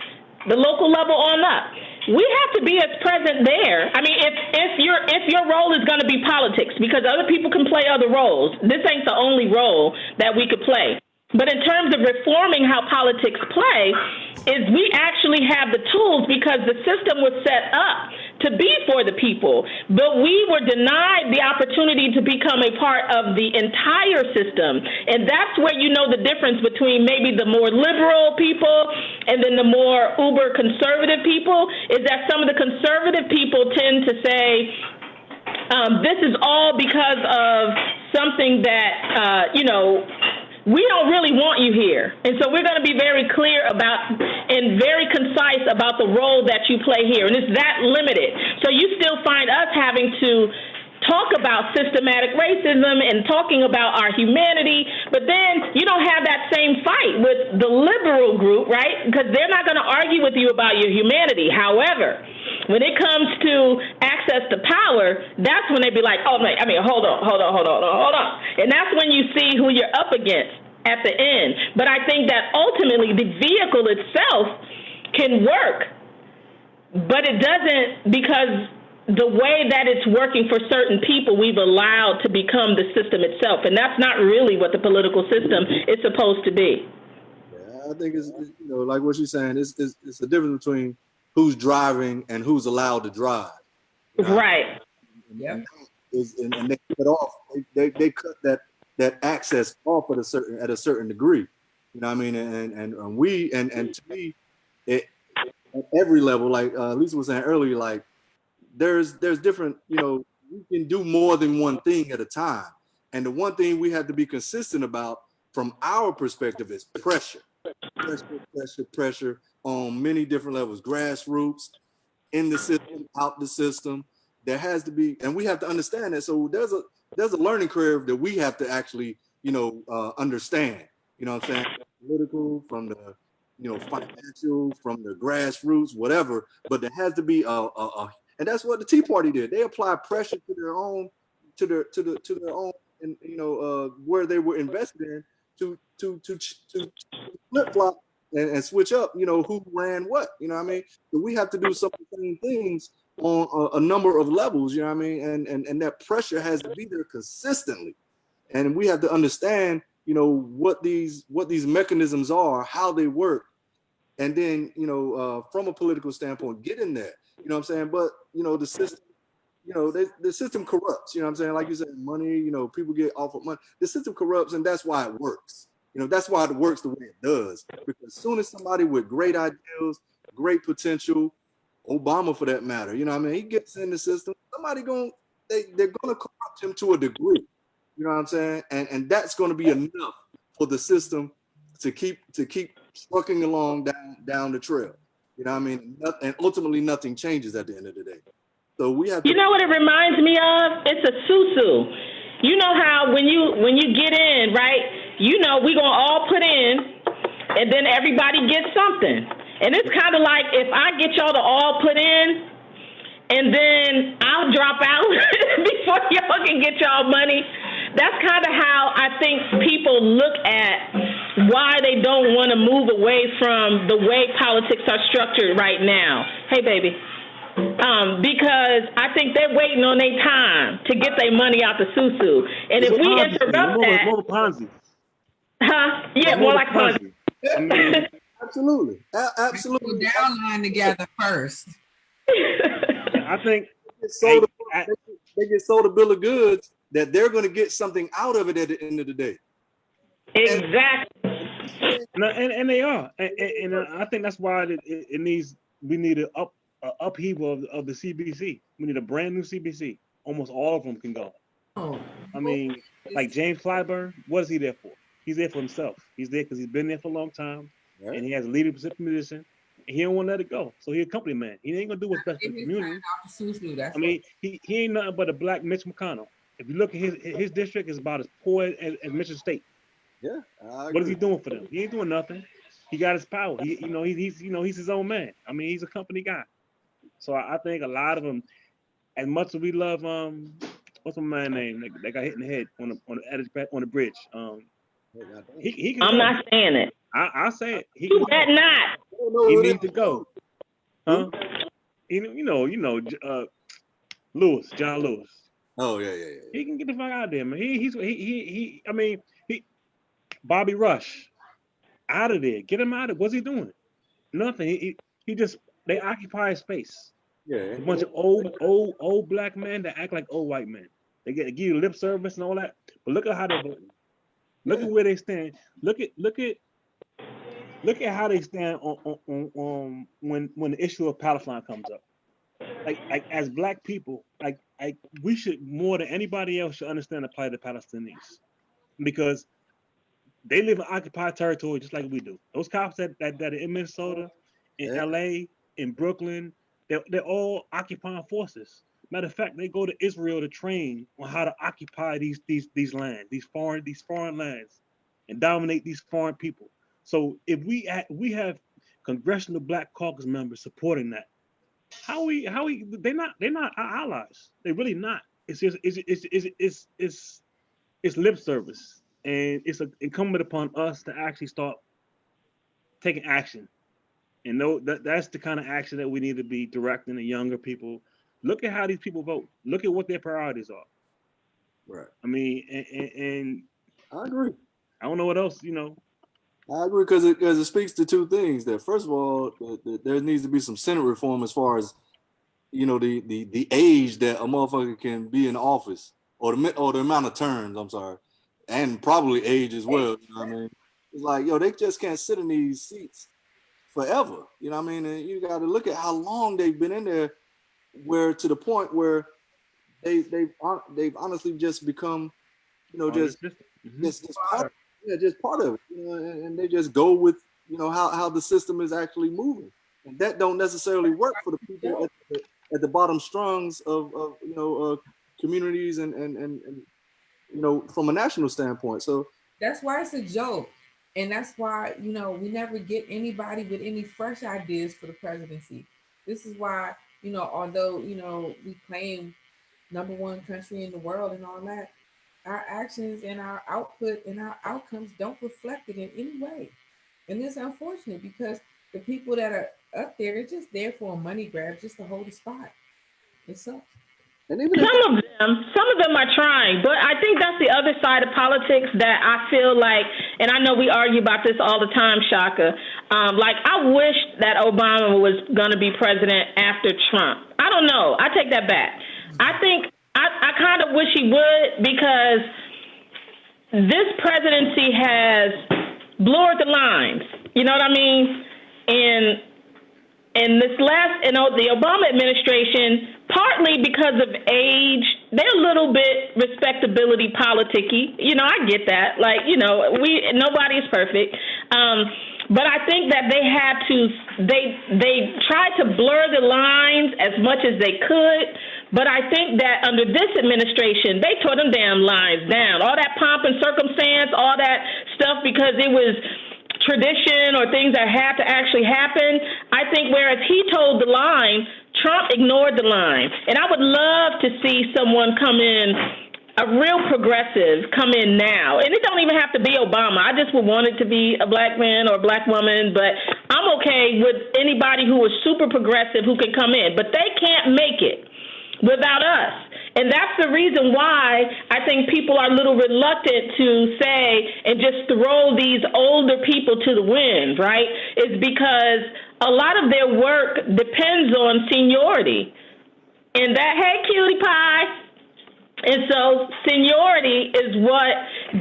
the local level on up. We have to be as present there. I mean, if your role is going to be politics, because other people can play other roles, this ain't the only role that we could play. But in terms of reforming how politics play, is we actually have the tools, because the system was set up to be for the people. But we were denied the opportunity to become a part of the entire system. And that's where you know the difference between maybe the more liberal people and then the more uber conservative people, is that some of the conservative people tend to say, this is all because of something that, we don't really want you here. And so we're going to be very clear about and very concise about the role that you play here. And it's that limited. So you still find us having to talk about systematic racism and talking about our humanity, but then you don't have that same fight with the liberal group, right? Because they're not going to argue with you about your humanity. However, when it comes to access to power, that's when they be like, hold on. And that's when you see who you're up against at the end. But I think that ultimately the vehicle itself can work, but it doesn't, because the way that it's working for certain people, we've allowed to become the system itself. And that's not really what the political system is supposed to be. Yeah, I think it's like what you're saying, it's the difference between who's driving and who's allowed to drive. Right. Yeah. And they cut off. They cut that access off at a certain degree. You know what I mean? And to me, at every level, like Lisa was saying earlier, like there's different. We can do more than one thing at a time. And the one thing we have to be consistent about, from our perspective, is pressure on many different levels, grassroots, in the system, out the system. There has to be, and we have to understand that. So there's a learning curve that we have to actually, understand. You know what I'm saying? Political, from the, financial, from the grassroots, whatever. But there has to be and that's what the Tea Party did. They applied pressure to their own, to their own, and where they were invested in to flip flop and switch up. Who ran what. You know what I mean? So we have to do some of the same things on a number of levels. You know what I mean? And that pressure has to be there consistently, and we have to understand what these mechanisms are, how they work, and then from a political standpoint, get in there. You know what I'm saying? But the system, the system corrupts. You know what I'm saying? Like you said, money. People get off of money. The system corrupts, and that's why it works. That's why it works the way it does. Because as soon as somebody with great ideals, great potential, Obama for that matter, you know what I mean, he gets in the system, they're gonna corrupt him to a degree. You know what I'm saying? And that's going to be enough for the system to keep trucking along down the trail. You know what I mean? And ultimately nothing changes at the end of the day. So we have to. You know what it reminds me of? It's a susu. You know how when you get in, right? We're gonna all put in, and then everybody gets something. And it's kind of like if I get y'all to all put in, and then I'll drop out before y'all can get y'all money. That's kind of how I think people look at why they don't want to move away from the way politics are structured right now. Hey, baby. Because I think they're waiting on their time to get their money out the susu. And if we interrupt that... More Ponzi. Huh? Yeah, more like Ponzi. I mean, absolutely. Absolutely. Put downline together first. I think they get sold a bill of goods that they're going to get something out of it at the end of the day. Exactly. And they are. And I think that's why we need an upheaval of the CBC. We need a brand new CBC. Almost all of them can go. Oh. I mean, like James Clyburn, what is he there for? He's there for himself. He's there because he's been there for a long time, right. And he has a leadership position. And he don't want to let it go. So he's a company man. He ain't gonna do what's best for the community. I mean, he ain't nothing but a black Mitch McConnell. If you look at his district, is about as poor as Michigan State. Yeah. What is he doing for them? He ain't doing nothing. He got his power. He's his own man. I mean, he's a company guy. So I think a lot of them, as much as we love what's my man's name? That got hit in the head on the bridge. He can I'm go. not saying it. I say it. He Do that not. He needs to go. Huh? Lewis, John Lewis. Oh yeah. He can get the fuck out of there, man. I mean, Bobby Rush, out of there. Get him out of. What's he doing? Nothing. They occupy space. Yeah. A bunch of old black men that act like old white men. They give you lip service and all that. But look at how they're voting. Look at where they stand. Look at how they stand on when the issue of Palestine comes up. Like as black people, like we should more than anybody else should understand the plight of the Palestinians, because they live in occupied territory just like we do. Those cops that are in Minnesota, in LA, in Brooklyn, they're all occupying forces. Matter of fact, they go to Israel to train on how to occupy these lands, these foreign lands, and dominate these foreign people. So if we have Congressional Black Caucus members supporting that, they're not our allies. They're really not. It's just it's lip service, and it's incumbent upon us to actually start taking action. And that's the kind of action that we need to be directing the younger people. Look at how these people vote. Look at what their priorities are. Right. I mean, and I agree. I don't know what else, I agree because it speaks to two things. That first of all, there needs to be some Senate reform as far as the age that a motherfucker can be in office, or the amount of terms. I'm sorry, and probably age as well. You know what I mean? It's like they just can't sit in these seats forever. You know what I mean? And you got to look at how long they've been in there, where to the point where they've honestly just become just part of it. Yeah, just part of it, and they just go with how the system is actually moving, and that don't necessarily work for the people at the bottom strungs of communities and from a national standpoint. So that's why it's a joke. And that's why, we never get anybody with any fresh ideas for the presidency. This is why, although, we claim number one country in the world and all that, our actions and our output and our outcomes don't reflect it in any way. And it's unfortunate because the people that are up there, they're just there for a money grab just to hold a spot. It sucks. and even if Some of them are trying, but I think that's the other side of politics that I feel like, and I know we argue about this all the time, Shaka. Like, I wish that Obama was going to be president after Trump. I don't know. I take that back. I think I kind of wish he would, because this presidency has blurred the lines. You know what I mean? And this the Obama administration, partly because of age, they're a little bit respectability politicky. I get that. Like, nobody's perfect. But I think that they tried to blur the lines as much as they could. But I think that under this administration, they tore them damn lines down. All that pomp and circumstance, all that stuff, because it was tradition or things that had to actually happen. I think whereas he told the line, Trump ignored the line. And I would love to see someone come in, a real progressive, come in now. And it don't even have to be Obama. I just would want it to be a black man or a black woman. But I'm okay with anybody who is super progressive who can come in. But they can't make it without us. And that's the reason why I think people are a little reluctant to say and just throw these older people to the wind, right? Is because a lot of their work depends on seniority. And that, hey, cutie pie. And so seniority is what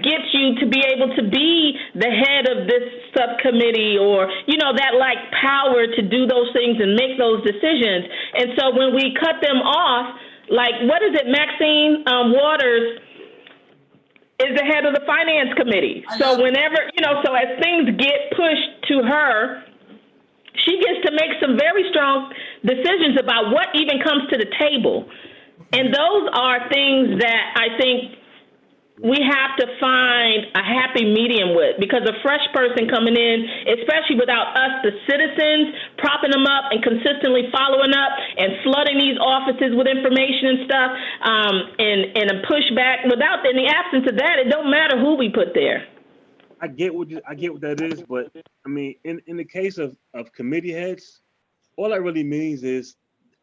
gets you to be able to be the head of this subcommittee, or, that like power to do those things and make those decisions. And so when we cut them off, like, what is it, Maxine Waters is the head of the finance committee. So whenever, so as things get pushed to her, she gets to make some very strong decisions about what even comes to the table. And those are things that I think we have to find a happy medium with, because a fresh person coming in, especially without us, the citizens, propping them up and consistently following up and flooding these offices with information and stuff, and a pushback. Without, in the absence of that, it don't matter who we put there. I get what that is, but I mean, in the case of committee heads, all that really means is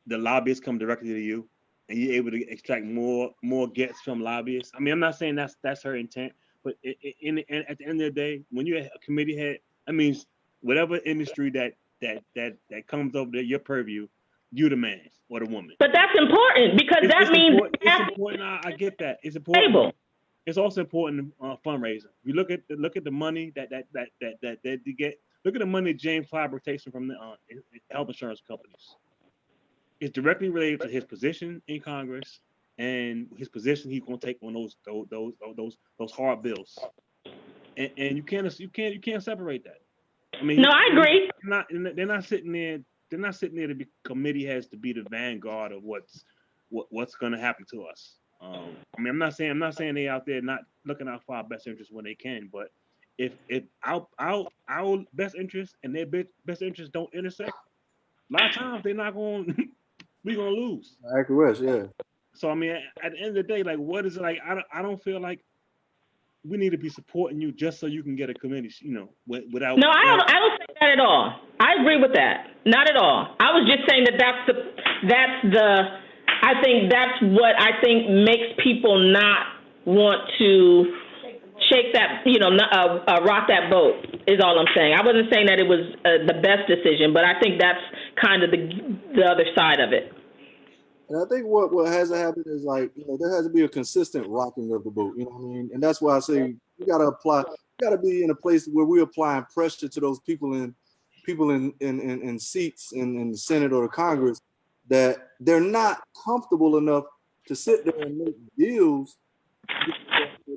the lobbyists come directly to you, and you're able to extract more gets from lobbyists. I mean, I'm not saying that's her intent, but at the end of the day, when you're a committee head, that means whatever industry that comes over your purview, you the man or the woman. But that's important, because it's means it's important. I get that. It's important. Stable. It's also important fundraising. You look at the money that you get. Look at the money James Clyburn takes from the health insurance companies. It's directly related to his position in Congress and his position he's going to take on those hard bills, and you can't separate that. I mean, no, I agree. They're not sitting there. They're not sitting there to be committee heads to be the vanguard of what's going to happen to us. I mean, I'm not saying they out there not looking out for our best interest when they can, but if our best interest and their best interest don't intersect, a lot of times they're not going. We're gonna lose. Correct, yeah. So I mean, at the end of the day, like, what is it like? I don't feel like we need to be supporting you just so you can get a committee, without. No, I don't say that at all. I agree with that. Not at all. I was just saying I think that's what I think makes people not want to shake that, rock that boat, is all I'm saying. I wasn't saying that it was the best decision, but I think that's kind of the other side of it. And I think what has to happen is, like, there has to be a consistent rocking of the boat, you know what I mean? And that's why I say we got to be in a place where we're applying pressure to those people in seats in the Senate or the Congress, that they're not comfortable enough to sit there and make deals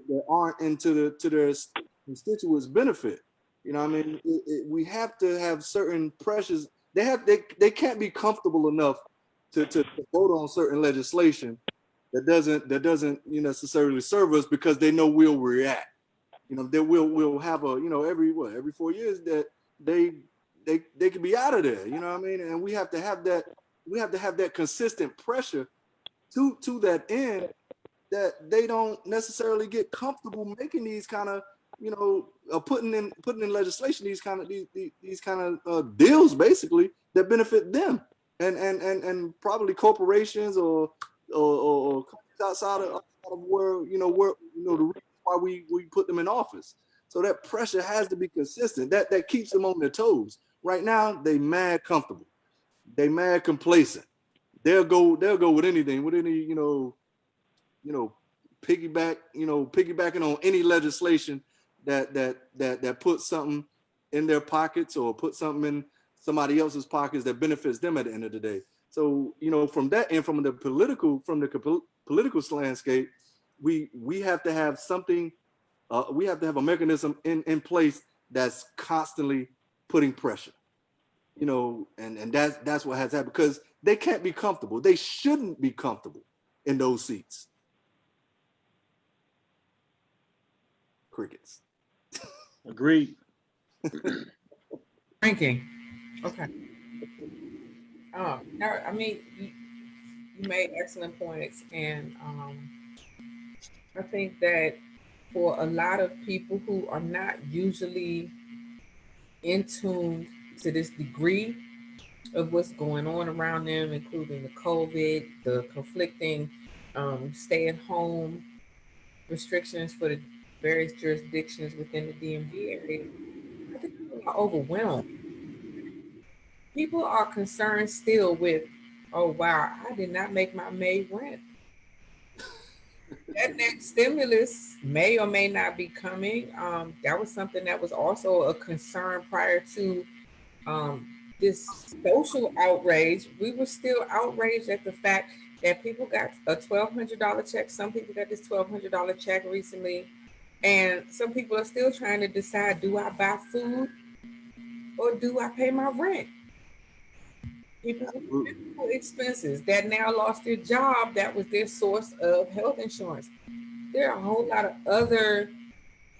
that aren't to their constituents' benefit. You know what I mean? We have to have certain pressures. They can't be comfortable enough to vote on certain legislation that doesn't necessarily serve us, because they know we'll react. That we'll have a, every 4 years that they could be out of there. You know what I mean? And we have to have that consistent pressure to that end, that they don't necessarily get comfortable making these kind of, putting in legislation these kind of deals, basically, that benefit them and probably corporations or outside of where the reason why we put them in office. So that pressure has to be consistent. That keeps them on their toes. Right now, they mad comfortable. They mad complacent. They'll go with anything, with any piggybacking on any legislation that puts something in their pockets or put something in somebody else's pockets that benefits them at the end of the day. So from that and from the political landscape, we have to have something. We have to have a mechanism in place that's constantly putting pressure. And that's what has happened, because they can't be comfortable. They shouldn't be comfortable in those seats. Crickets. Agreed. Ranking. Okay. No, I mean, you made excellent points, and I think that for a lot of people who are not usually in tune to this degree of what's going on around them, including the COVID, the conflicting stay-at-home restrictions for the various jurisdictions within the DMV area, I think people are overwhelmed. People are concerned still with, oh wow, I did not make my May rent. That next stimulus may or may not be coming. That was something that was also a concern prior to this social outrage. We were still outraged at the fact that people got a $1,200 check. Some people got this $1,200 check recently. And some people are still trying to decide, do I buy food or do I pay my rent? People with medical expenses that now lost their job, that was their source of health insurance. There are a whole lot of other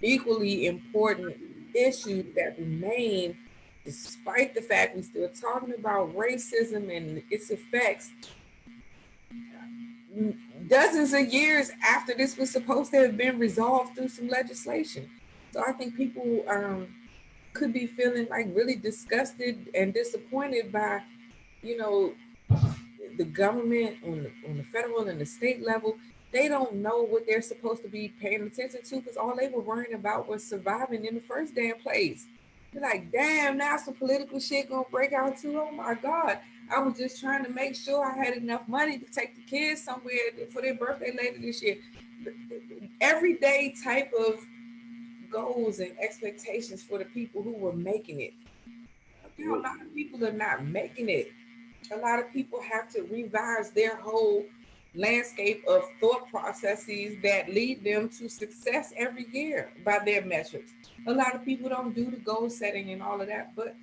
equally important issues that remain, despite the fact we're still talking about racism and its effects dozens of years after this was supposed to have been resolved through some legislation. So I think people could be feeling like really disgusted and disappointed by, the government on the federal and the state level. They don't know what they're supposed to be paying attention to, because all they were worrying about was surviving in the first damn place. They're like, damn, now some political shit gonna break out too. Oh my God. I was just trying to make sure I had enough money to take the kids somewhere for their birthday later this year. Everyday type of goals and expectations for the people who were making it. A lot of people are not making it. A lot of people have to revise their whole landscape of thought processes that lead them to success every year by their metrics. A lot of people don't do the goal setting and all of that, but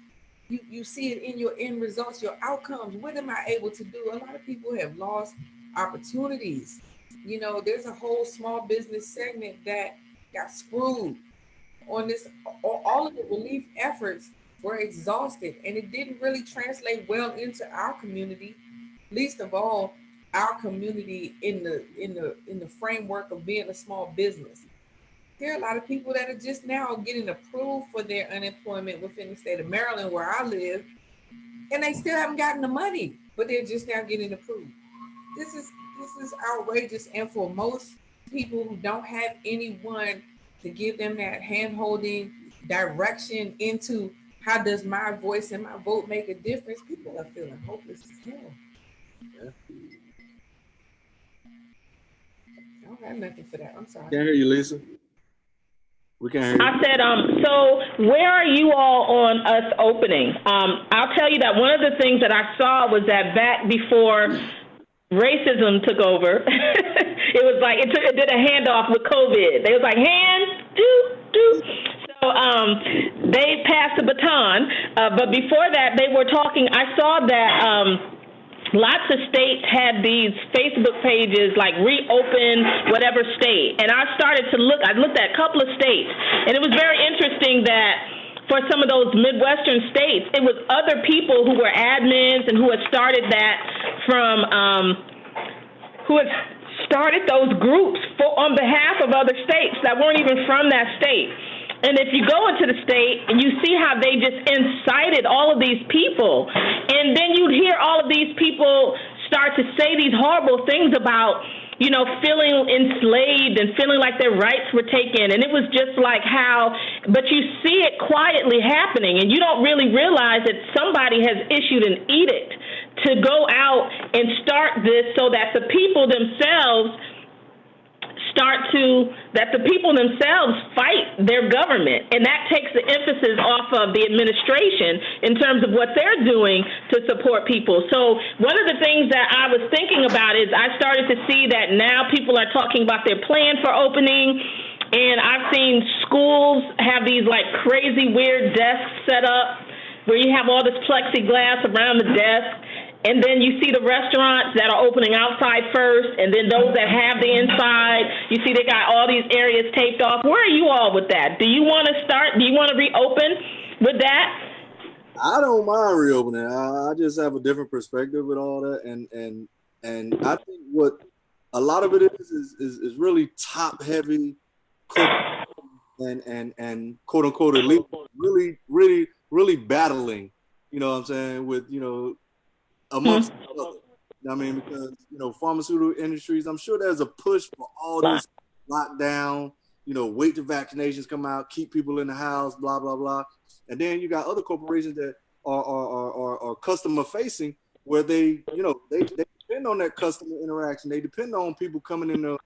you see it in your end results, your outcomes. What am I able to do? A lot of people have lost opportunities. There's a whole small business segment that got screwed on this. All of the relief efforts were exhausted, and it didn't really translate well into our community, least of all our community in the framework of being a small business. There are a lot of people that are just now getting approved for their unemployment within the state of Maryland, where I live, and they still haven't gotten the money, but they're just now getting approved. This is outrageous, and for most people who don't have anyone to give them that hand-holding direction into how does my voice and my vote make a difference, people are feeling hopeless as hell. Yeah. I don't have nothing for that. I'm sorry. Can't hear you, Lisa. We can't hear you. I said, so where are you all on us opening? I'll tell you that one of the things that I saw was that back before racism took over, it was like it did a handoff with COVID. They was like, hands, do. So they passed the baton. But before that, they were talking. I saw that lots of states had these Facebook pages like reopen whatever state. And I started to look, I looked at a couple of states, and it was very interesting that for some of those Midwestern states, it was other people who were admins and who had started that from, who had started those groups on behalf of other states that weren't even from that state. And if you go into the state and you see how they just incited all of these people, and then you'd hear all of these people start to say these horrible things about, you know, feeling enslaved and feeling like their rights were taken. And it was just like how, but you see it quietly happening, and you don't really realize that somebody has issued an edict to go out and start this so that the people themselves fight their government. And that takes the emphasis off of the administration in terms of what they're doing to support people. So one of the things that I was thinking about is I started to see that now people are talking about their plan for opening. And I've seen schools have these like crazy weird desks set up where you have all this plexiglass around the desk. And then you see the restaurants that are opening outside first, and then those that have the inside, you see they got all these areas taped off. Where are you all with that? Do you want to start? Do you want to reopen with that? I don't mind reopening. I just have a different perspective with all that, and I think what a lot of it is really top heavy, and quote unquote elite, really battling. You know what I'm saying, with amongst each other. I mean, because pharmaceutical industries, I'm sure there's a push for all this lockdown, wait till vaccinations come out, keep people in the house, blah blah blah. And then you got other corporations that are customer facing, where they depend on that customer interaction. They depend on people coming in their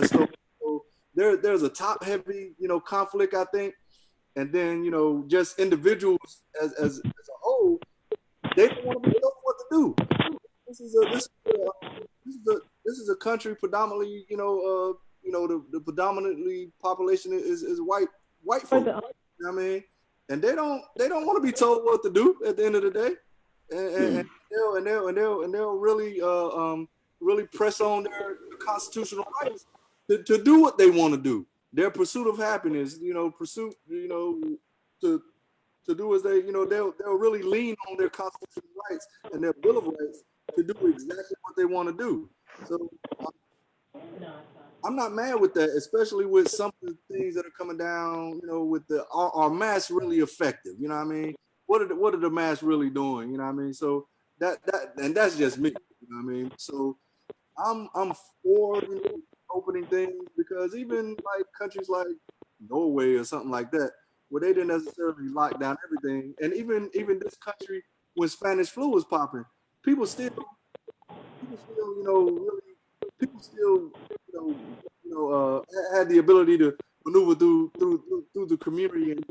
store. So there's a top heavy conflict, I think. And then just individuals as a whole, they don't want to be told what to do. This is a country predominantly, the predominantly population is white folk. You know what I mean? And they don't want to be told what to do at the end of the day. And they'll really press on their constitutional rights to do what they want to do. Their pursuit of happiness, to do as they, they'll really lean on their constitutional rights and their Bill of Rights to do exactly what they want to do. So I'm not mad with that, especially with some of the things that are coming down, with are masks really effective? You know what I mean? What are the masks really doing? You know what I mean? So that's just me. You know what I mean? So I'm for opening things, because even like countries like Norway or something like that, where they didn't necessarily lock down everything, and even this country, when Spanish flu was popping, people still had the ability to maneuver through the community and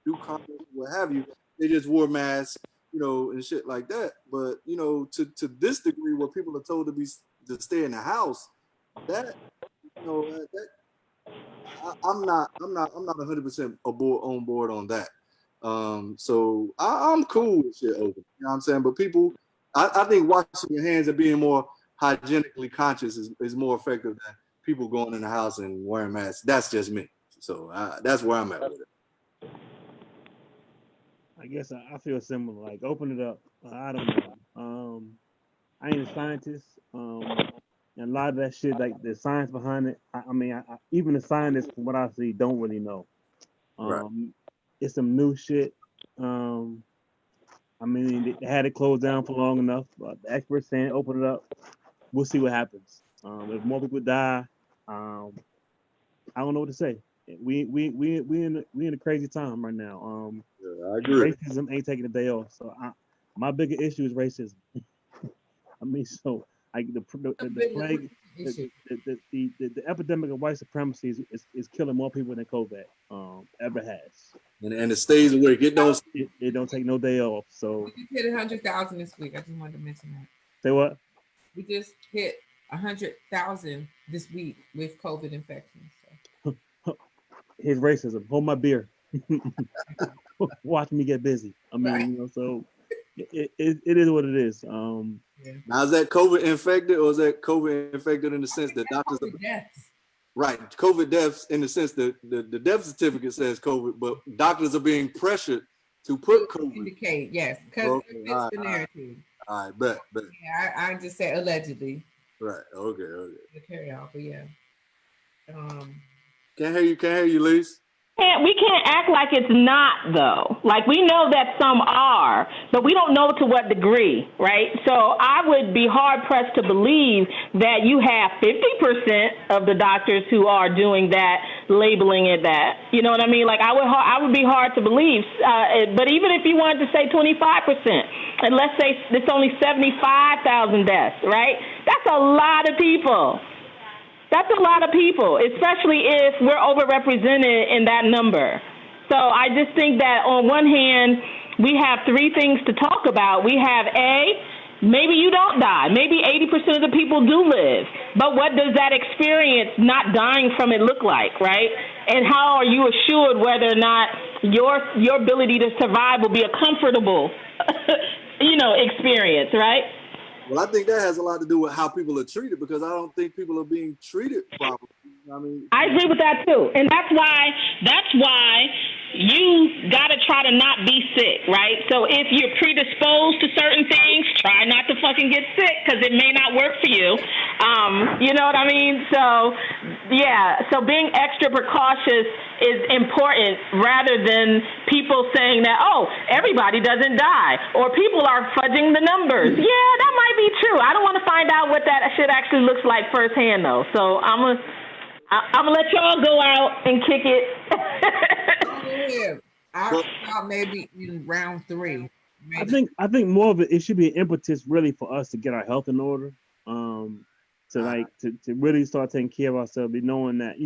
do commerce, what have you. They just wore masks, and shit like that. But to this degree, where people are told to stay in the house, that I'm not 100% on board on that. So I'm cool with shit open. You know what I'm saying? But people, I think washing your hands and being more hygienically conscious is more effective than people going in the house and wearing masks. That's just me. So that's where I'm at with it. I guess I feel similar. Like, open it up. I don't know. I ain't a scientist. And a lot of that shit, like the science behind it, I even the scientists, from what I see, don't really know. Right. It's some new shit. They had it closed down for long enough. The experts saying open it up. We'll see what happens. If more people die, I don't know what to say. We in a crazy time right now. I agree. Racism ain't taking a day off. So my bigger issue is racism. So like the plague, the epidemic of white supremacy is killing more people than COVID ever has. And it stays awake. It don't take no day off. So we just hit 100,000 this week. I just wanted to mention that. Say what? We just hit 100,000 this week with COVID infections. So. His racism. Hold my beer. Watch me get busy. So it is what it is. Yeah. Now, is that COVID infected, or is that COVID infected in the sense that doctors are, Deaths. right, COVID deaths in the sense that the death certificate says COVID, but doctors are being pressured to put COVID. Indicate, yes, because Okay, it fits the narrative. all right, bet. Yeah, I just said allegedly. Right, okay. The carry out, but yeah. Can't hear you, Lise. We can't act like it's not, though. Like, we know that some are, but we don't know to what degree, right? So I would be hard-pressed to believe that you have 50% of the doctors who are doing that, labeling it that. You know what I mean? Like, I would be hard to believe. But even if you wanted to say 25%, and let's say it's only 75,000 deaths, right? That's a lot of people. That's a lot of people, especially if we're overrepresented in that number. So I just think that on one hand, we have three things to talk about. We have maybe you don't die. Maybe 80% of the people do live. But what does that experience not dying from it look like, right? And how are you assured whether or not your ability to survive will be a comfortable, experience, right? Well, I think that has a lot to do with how people are treated, because I don't think people are being treated properly. I agree with that too, and that's why you gotta try to not be sick, right? So if you're predisposed to certain things, try not to fucking get sick, because it may not work for you. You know what I mean? So yeah, so being extra precautious is important, rather than people saying that, oh, everybody doesn't die, or people are fudging the numbers. Yeah, that might be true. I don't want to find out what that shit actually looks like firsthand, though. So I'm gonna let y'all go out and kick it. I thought maybe in round 3. Maybe. I think more of it should be an impetus really for us to get our health in order. To really start taking care of ourselves, be knowing that,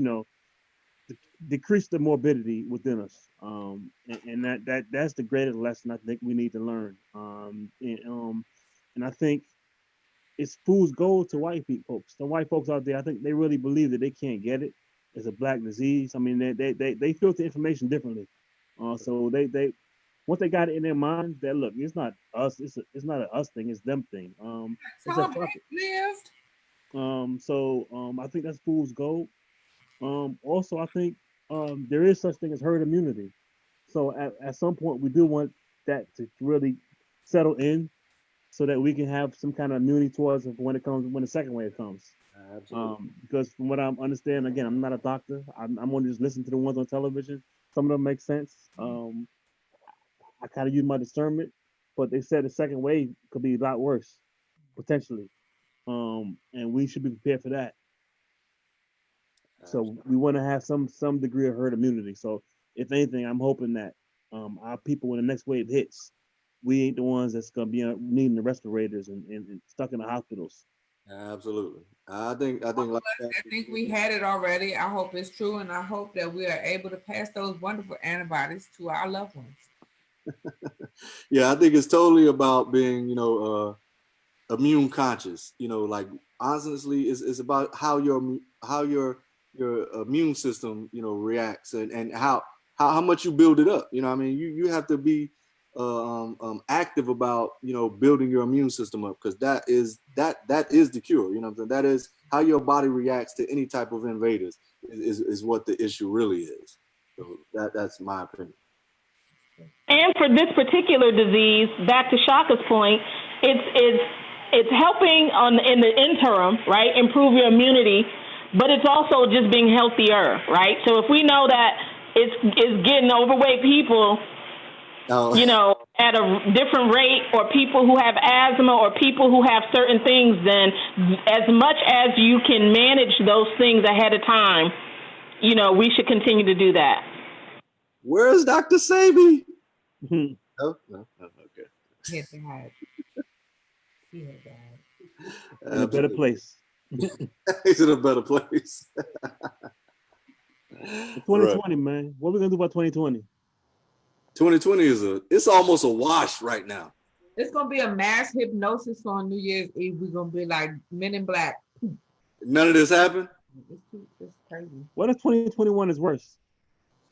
decrease the morbidity within us. And that's the greatest lesson I think we need to learn. And I think it's fool's gold to white folks. The white folks out there, I think they really believe that they can't get it. It's a black disease. I mean, they filter information differently. So they once they got it in their mind that, look, it's not us. It's not an us thing. It's them thing. It's a I think that's fool's gold. Also, I think there is such thing as herd immunity. So at some point, we do want that to really settle in, so that we can have some kind of immunity towards it when the second wave comes. Absolutely. Because from what I'm understanding, again, I'm not a doctor. I'm only just listening to the ones on television. Some of them make sense. I kind of use my discernment, but they said the second wave could be a lot worse, potentially. And we should be prepared for that. So we want to have some degree of herd immunity. So if anything, I'm hoping that our people, when the next wave hits, we ain't the ones that's gonna be needing the respirators and stuck in the hospitals. Absolutely. I think we had it already. I hope it's true, and I hope that we are able to pass those wonderful antibodies to our loved ones. Yeah, I think it's totally about being, immune conscious. Like, honestly, it's about how your immune system, reacts, and how much you build it up. You have to be active about building your immune system up, because that is the cure. That is how your body reacts to any type of invaders is what the issue really is. So that's my opinion. And for this particular disease, back to Shaka's point, it's helping in the interim, right, improve your immunity, but it's also just being healthier, right? So if we know that it's getting overweight people, at a different rate, or people who have asthma, or people who have certain things, then as much as you can manage those things ahead of time, we should continue to do that. Where's Dr. Sabi? No, okay. He had died. In a better place. He's in a better place. 2020, right. Man. What are we gonna do about 2020? 2020 it's almost a wash right now. It's gonna be a mass hypnosis on New Year's Eve. We're gonna be like Men in Black. None of this happened? It's crazy. What if 2021 is worse?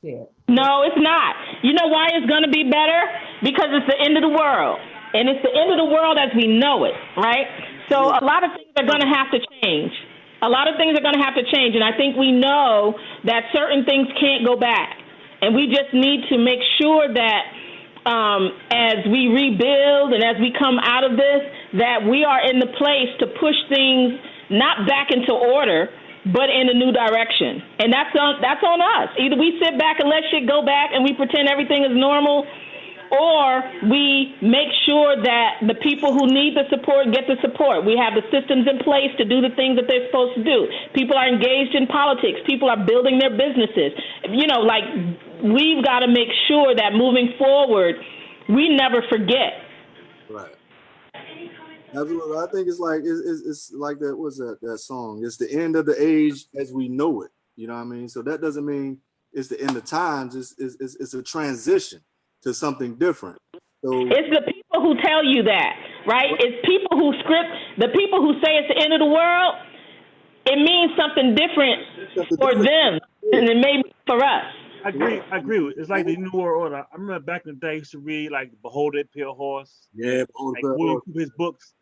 Yeah. No, it's not. You know why it's gonna be better? Because it's the end of the world. And it's the end of the world as we know it, right? So a lot of things are going to have to change. A lot of things are going to have to change. And I think we know that certain things can't go back. And we just need to make sure that as we rebuild and as we come out of this, that we are in the place to push things not back into order, but in a new direction. And that's on us. Either we sit back and let shit go back and we pretend everything is normal, or we make sure that the people who need the support get the support. We have the systems in place to do the things that they're supposed to do. People are engaged in politics. People are building their businesses. You know, like, we've got to make sure that moving forward, we never forget. Right. Absolutely. I think it's like that. What's that song? It's the end of the age as we know it. You know what I mean? So that doesn't mean it's the end of times. It's a transition to something different. So it's the people who tell you that, right? It's people who the people who say it's the end of the world. It means something different for them than it may be for us. I agree. It's like the New World Order. I remember back in the day, I used to read like Behold That Pale Horse. Yeah, like William Cooper's books.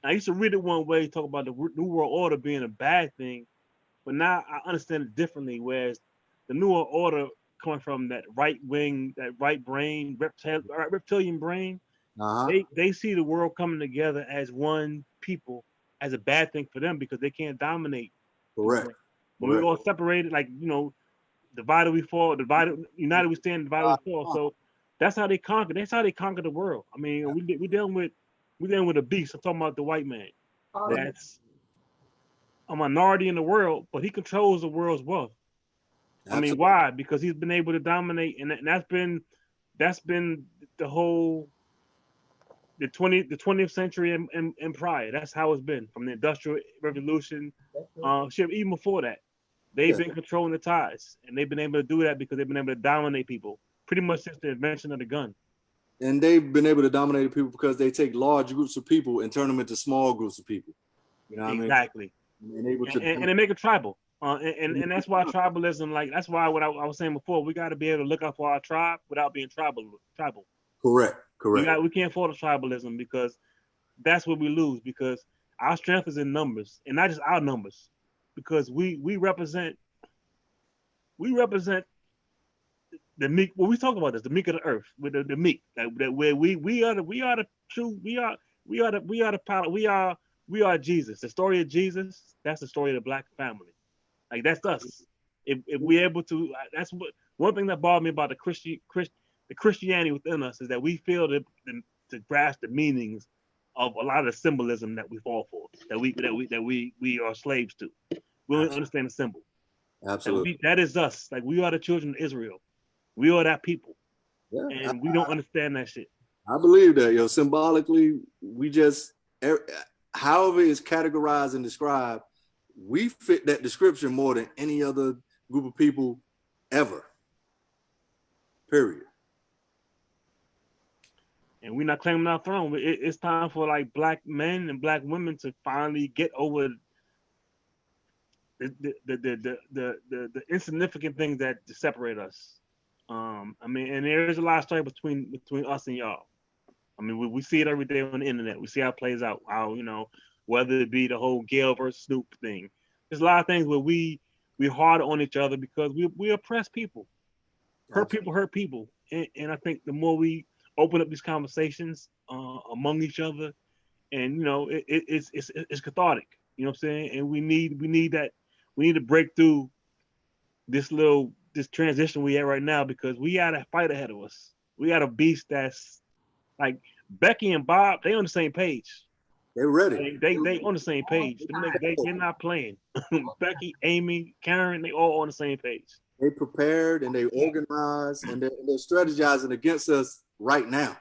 I used to read it one way, talk about the New World Order being a bad thing, but now I understand it differently. Whereas the New World Order coming from that right wing, that right brain, reptilian brain, they see the world coming together as one people as a bad thing for them because they can't dominate. Correct. When we all separated, like, you know, divided we fall, united we stand, divided we fall. So that's how they conquer. That's how they conquer the world. I mean, we dealing with a beast. I'm talking about the white man. That's a minority in the world, but he controls the world's wealth. Absolutely. I mean, why? Because he's been able to dominate, and that's been the whole the 20th century and prior. That's how it's been from the Industrial Revolution. Even before that, they've been controlling the tides, and they've been able to do that because they've been able to dominate people pretty much since the invention of the gun. And they've been able to dominate people because they take large groups of people and turn them into small groups of people. You know what exactly. I mean? And they make it tribal. And that's why tribalism, like, that's why what I was saying before, we got to be able to look out for our tribe without being tribal. Correct. We can't afford tribalism because that's what we lose, because our strength is in numbers, and not just our numbers, because we represent the meek. Well, we talk about this, the meek of the earth, with the meek, that where we are the true, we are Jesus. The story of Jesus, that's the story of the Black family. Like, that's us. If we're able to, that's what one thing that bothered me about the Christianity within us is that we fail to grasp the meanings of a lot of the symbolism that we fall for, that we are slaves to. We don't understand the symbol. Absolutely. That is us. Like, we are the children of Israel. We are that people. Yeah. And we don't understand that shit. I believe that, symbolically, we just, however it's categorized and described, we fit that description more than any other group of people ever. Period. And we're not claiming our throne. It's time for, like, Black men and Black women to finally get over the insignificant things that separate us. I mean, and there is a lot of strife between us and y'all. I mean, we see it every day on the internet. We see how it plays out. How, whether it be the whole Gayle versus Snoop thing. There's a lot of things where we're hard on each other because we oppress people. Hurt people. And I think the more we open up these conversations among each other, and it's cathartic. You know what I'm saying? And we need that. We need to break through this transition we have right now, because we got a fight ahead of us. We got a beast that's like Becky and Bob. They on the same page. They're ready. They on the same page. They're not playing. Becky, Amy, Karen, they all on the same page. They prepared and they organized and they're strategizing against us right now.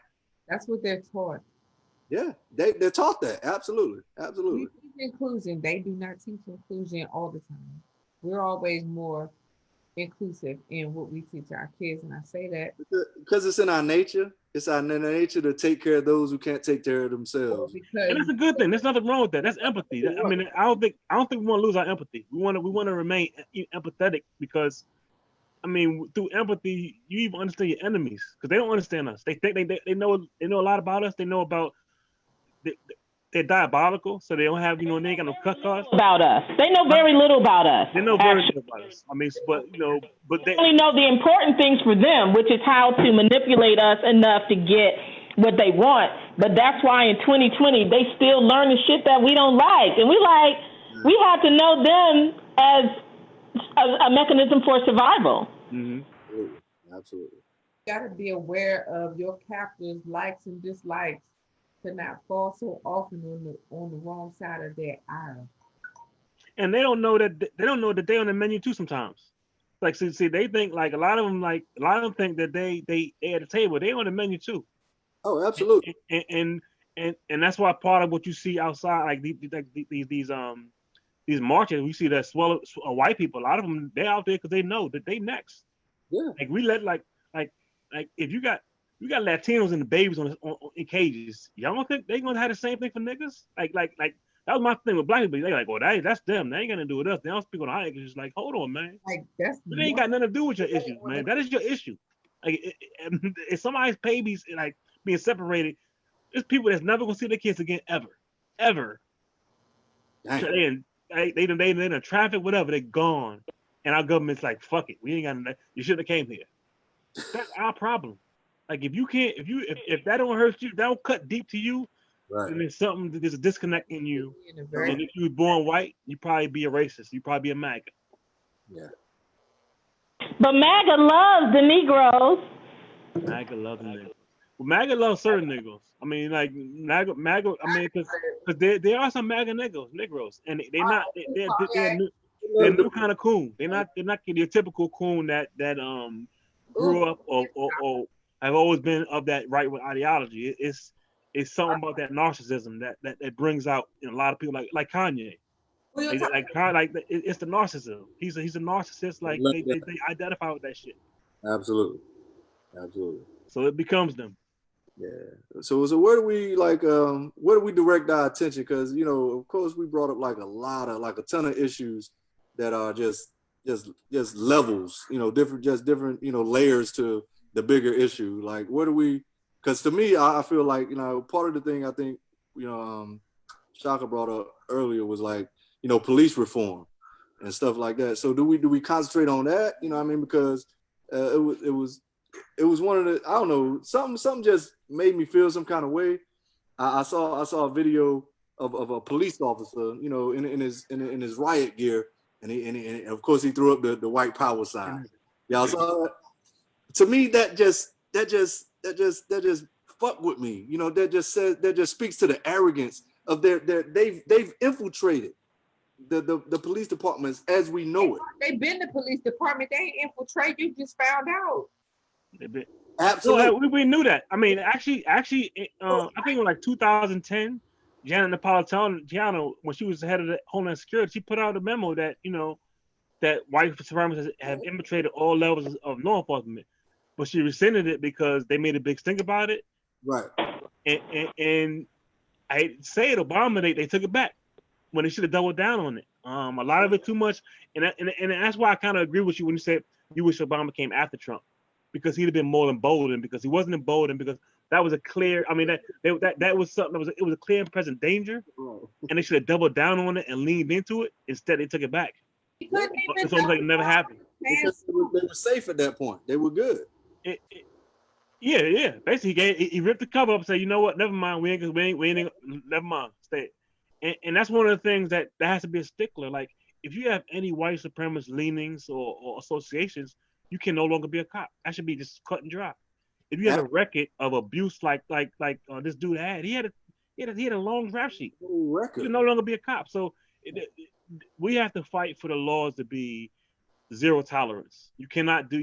That's what they're taught. Yeah, they're taught that. Absolutely. We teach inclusion. They do not teach inclusion all the time. We're always more inclusive in what we teach our kids, and I say that because it's in our nature. It's in our nature to take care of those who can't take care of themselves. And that's a good thing. There's nothing wrong with that. That's empathy. I mean, I don't think we want to lose our empathy. We want to remain empathetic, because, I mean, through empathy, you even understand your enemies, because they don't understand us. They think they know a lot about us. They know about they're diabolical, so they don't have, they ain't got no cut cards. About us. They know very little about us. They know very little about us. I mean, but they only know the important things for them, which is how to manipulate us enough to get what they want. But that's why in 2020 they still learn the shit that we don't like, and we have to know them as a mechanism for survival. Mm-hmm. Absolutely. You got to be aware of your captors' likes and dislikes to not fall so often on the wrong side of their aisle. And they don't know that they on the menu too sometimes. Like, see, they think like a lot of them think that they at the table. They on the menu too. Oh, absolutely. And that's why part of what you see outside, like these marches, we see that swell white people. A lot of them, they're out there because they know that they next. Yeah. Like we let like if you got Latinos and the babies in cages, y'all don't think they gonna have the same thing for niggas? Like that was my thing with black people. They like, well, that's them. They ain't gonna do with us. They don't speak on our English. Like, hold on, man. Like it ain't got nothing to do with your issues, man. That is your issue. Like, if somebody's babies like being separated, there's people that's never gonna see their kids again ever. They in traffic, whatever. They're gone, and our government's like, fuck it. We ain't got. You shouldn't have came here. That's our problem. Like if that don't hurt you, that don't cut deep to you, right. Then there's a disconnect in you. And if you were born white, you'd probably be a racist. You'd probably be a MAGA. Yeah. But MAGA loves the Negroes. MAGA loves the Negroes. Well, MAGA loves certain Negroes. I mean, like MAGA. I mean, because there are some MAGA Negroes, and they're new kind of coon. They're not your typical coon that grew up or have always been of that right wing ideology. It's something about that narcissism that brings out a lot of people like Kanye. It's the narcissism. He's a narcissist. Like they identify with that shit. Absolutely. So it becomes them. Yeah. So where do we direct our attention? Because of course we brought up like a ton of issues that are just levels, different layers to the bigger issue. Like where do we? Because to me, I feel like part of the thing I think Shaka brought up earlier was like police reform and stuff like that. So do we concentrate on that? I mean, because it was one of the, I don't know, something just made me feel some kind of way. I saw a video of a police officer, in his riot gear, and of course he threw up the white power sign. Y'all saw that? To me, that just fuck with me. That just speaks to the arrogance of they've infiltrated the police departments as we know it. They've been the police department. They ain't infiltrate. You just found out. Absolutely. We knew that. I mean, actually, I think in like 2010, Janet Napolitano, when she was the head of the Homeland Security, she put out a memo that that white supremacists have infiltrated all levels of law enforcement, but she rescinded it because they made a big stink about it. Right. And I hate to say it, Obama they took it back when they should have doubled down on it. A lot of it too much, and that's why I kind of agree with you when you said you wish Obama came after Trump, because he'd have been more emboldened, because he wasn't emboldened, because that was a clear. I mean, that was something it was a clear and present danger, and they should have doubled down on it and leaned into it. Instead, they took it back. It's almost like it never happened. Because they were safe at that point. They were good. Yeah. Basically, he ripped the cover up and said, you know what? Never mind. We ain't. Never mind. Stay. And that's one of the things that has to be a stickler. Like, if you have any white supremacist leanings or associations, you can no longer be a cop. That should be just cut and dry. If you have a record of abuse like this dude had, he had a long rap sheet. You can no longer be a cop. So we have to fight for the laws to be zero tolerance. You cannot do,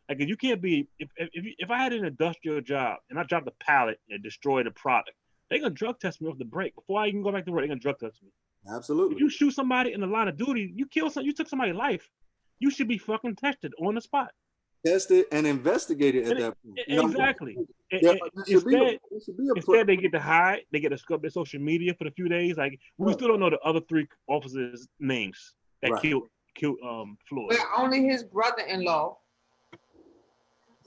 like if you can't be, if I had an industrial job and I dropped a pallet and destroyed a product, they're gonna drug test me off the break. Before I even go back to work, they're gonna drug test me. Absolutely. If you shoot somebody in the line of duty, you took somebody's life, you should be fucking tested on the spot. Tested and investigated at that point. Exactly. Instead, they get to hide. They get to scrub their social media for a few days. Like, we still don't know the other 3 officers' names that killed Floyd. But only his brother-in-law.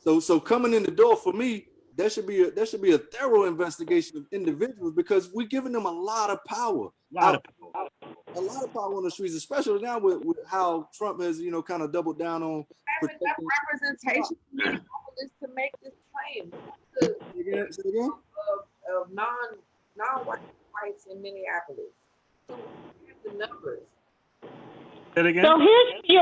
So coming in the door for me, there should be a thorough investigation of individuals because we're giving them a lot of power. A lot of power on the streets, especially now with how Trump has, kind of doubled down on Having enough representation to make this claim. Say again? Of non-white whites in Minneapolis. So we have the numbers. So here's to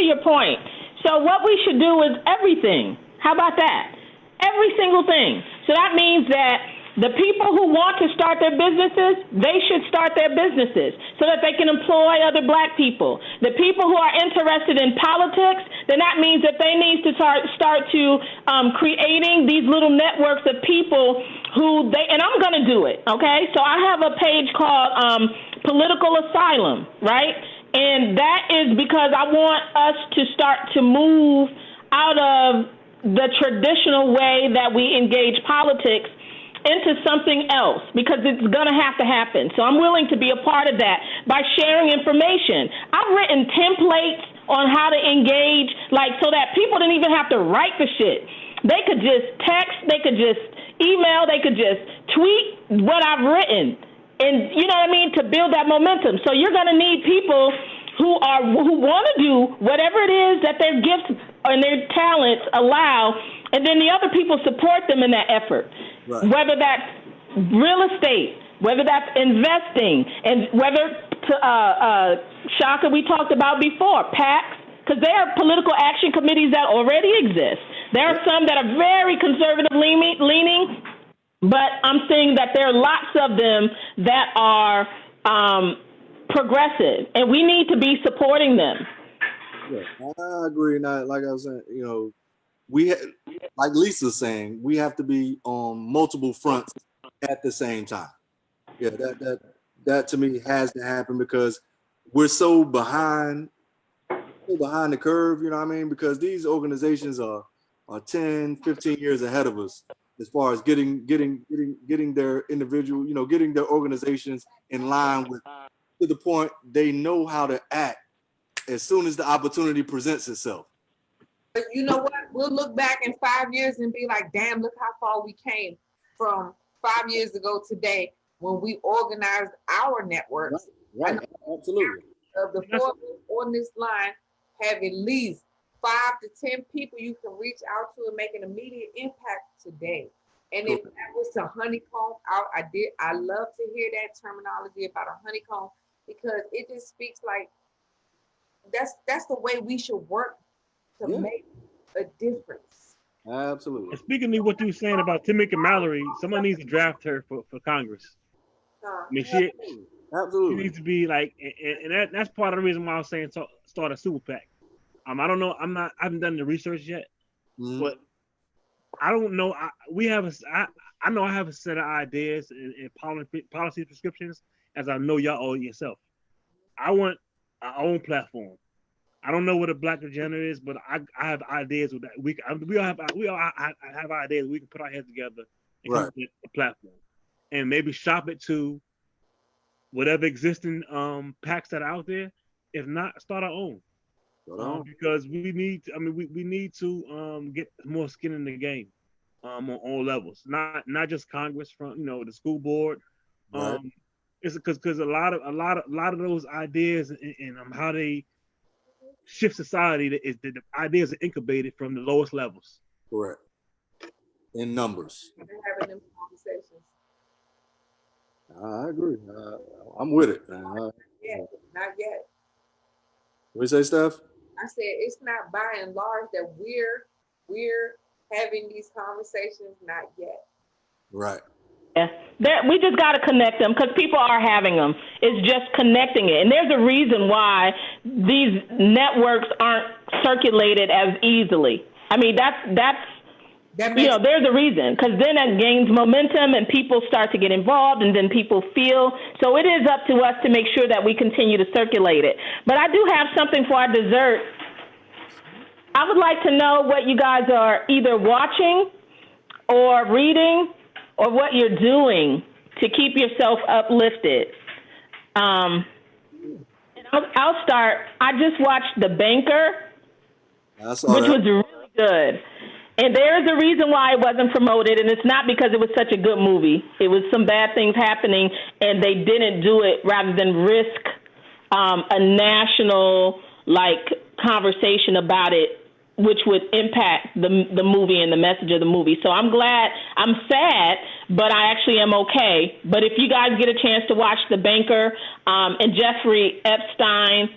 your point. So what we should do is everything. How about that? Every single thing. So that means that the people who want to start their businesses, they should start their businesses so that they can employ other black people. The people who are interested in politics, then that means that they need to start creating these little networks of people and I'm going to do it, okay? So I have a page called Political Asylum, right? And that is because I want us to start to move out of the traditional way that we engage politics into something else, because it's going to have to happen. So I'm willing to be a part of that by sharing information. I've written templates on how to engage, so that people didn't even have to write the shit. They could just text, they could just email, they could just tweet what I've written. And you know what I mean, to build that momentum. So you're going to need people who want to do whatever it is that their gifts and their talents allow, and then the other people support them in that effort. Right. Whether that's real estate, whether that's investing, and whether Shaka, we talked about before, PACs, because there are political action committees that already exist. There are some that are very conservative leaning, but I'm saying that there are lots of them that are progressive, and we need to be supporting them. Yeah, I agree. Now, like I was saying, like Lisa's saying, we have to be on multiple fronts at the same time. Yeah, that to me has to happen because we're so behind the curve, you know what I mean? Because these organizations are 10, 15 years ahead of us as far as getting their individual, getting their organizations in line with, to the point they know how to act as soon as the opportunity presents itself. But you know what? We'll look back in 5 years and be like, damn, look how far we came from 5 years ago today when we organized our networks. Right. Absolutely. Of the 4 on this line have at least 5 to 10 people you can reach out to and make an immediate impact today. And if that was to honeycomb out, I love to hear that terminology about a honeycomb, because it just speaks like that's the way we should work to make a difference. Absolutely. And speaking of what you were saying about Tamika Mallory, someone needs to draft her for Congress. I mean, she needs to be like, and that's part of the reason why I was saying start a super PAC. I don't know. I haven't done the research yet, but I don't know. I know I have a set of ideas and policy prescriptions, as I know y'all all yourself. I want our own platform. I don't know what a Black agenda is, but I have ideas with that. We all have ideas. We can put our heads together and come up with a platform, and maybe shop it to whatever existing PACs that are out there. If not, start our own. Because we need to, we need to get more skin in the game on all levels, not just Congress, from the school board. It's because a lot of those ideas and how they shift society, the ideas are incubated from the lowest levels. Correct. In numbers. Having them conversations. I agree. I'm with it. Not yet. What you say, Steph? I said it's not by and large that we're having these conversations, not yet. Right. Yeah, we just got to connect them, because people are having them. It's just connecting it. And there's a reason why these networks aren't circulated as easily. I mean, there's a reason, because then it gains momentum and people start to get involved, and then people feel. So it is up to us to make sure that we continue to circulate it. But I do have something for our dessert. I would like to know what you guys are either watching or reading, or what you're doing to keep yourself uplifted. I'll start. I just watched The Banker, which was really good. And there's a reason why it wasn't promoted, and it's not because it was such a good movie. It was some bad things happening, and they didn't do it rather than risk a national conversation about it, which would impact the movie and the message of the movie. So I'm sad, but I actually am okay. But if you guys get a chance to watch The Banker and Jeffrey Epstein's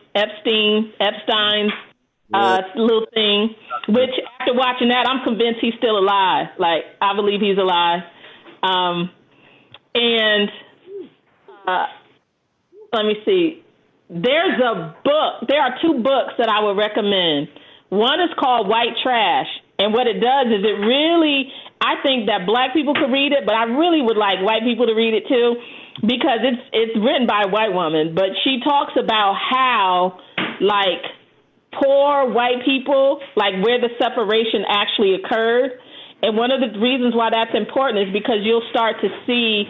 little thing, which after watching that, I'm convinced he's still alive. Like, I believe he's alive. And let me see. There are 2 books that I would recommend. One is called White Trash, and what it does is it really, I think that Black people could read it, but I really would like white people to read it too, because it's written by a white woman, but she talks about how, poor white people, where the separation actually occurred. And one of the reasons why that's important is because you'll start to see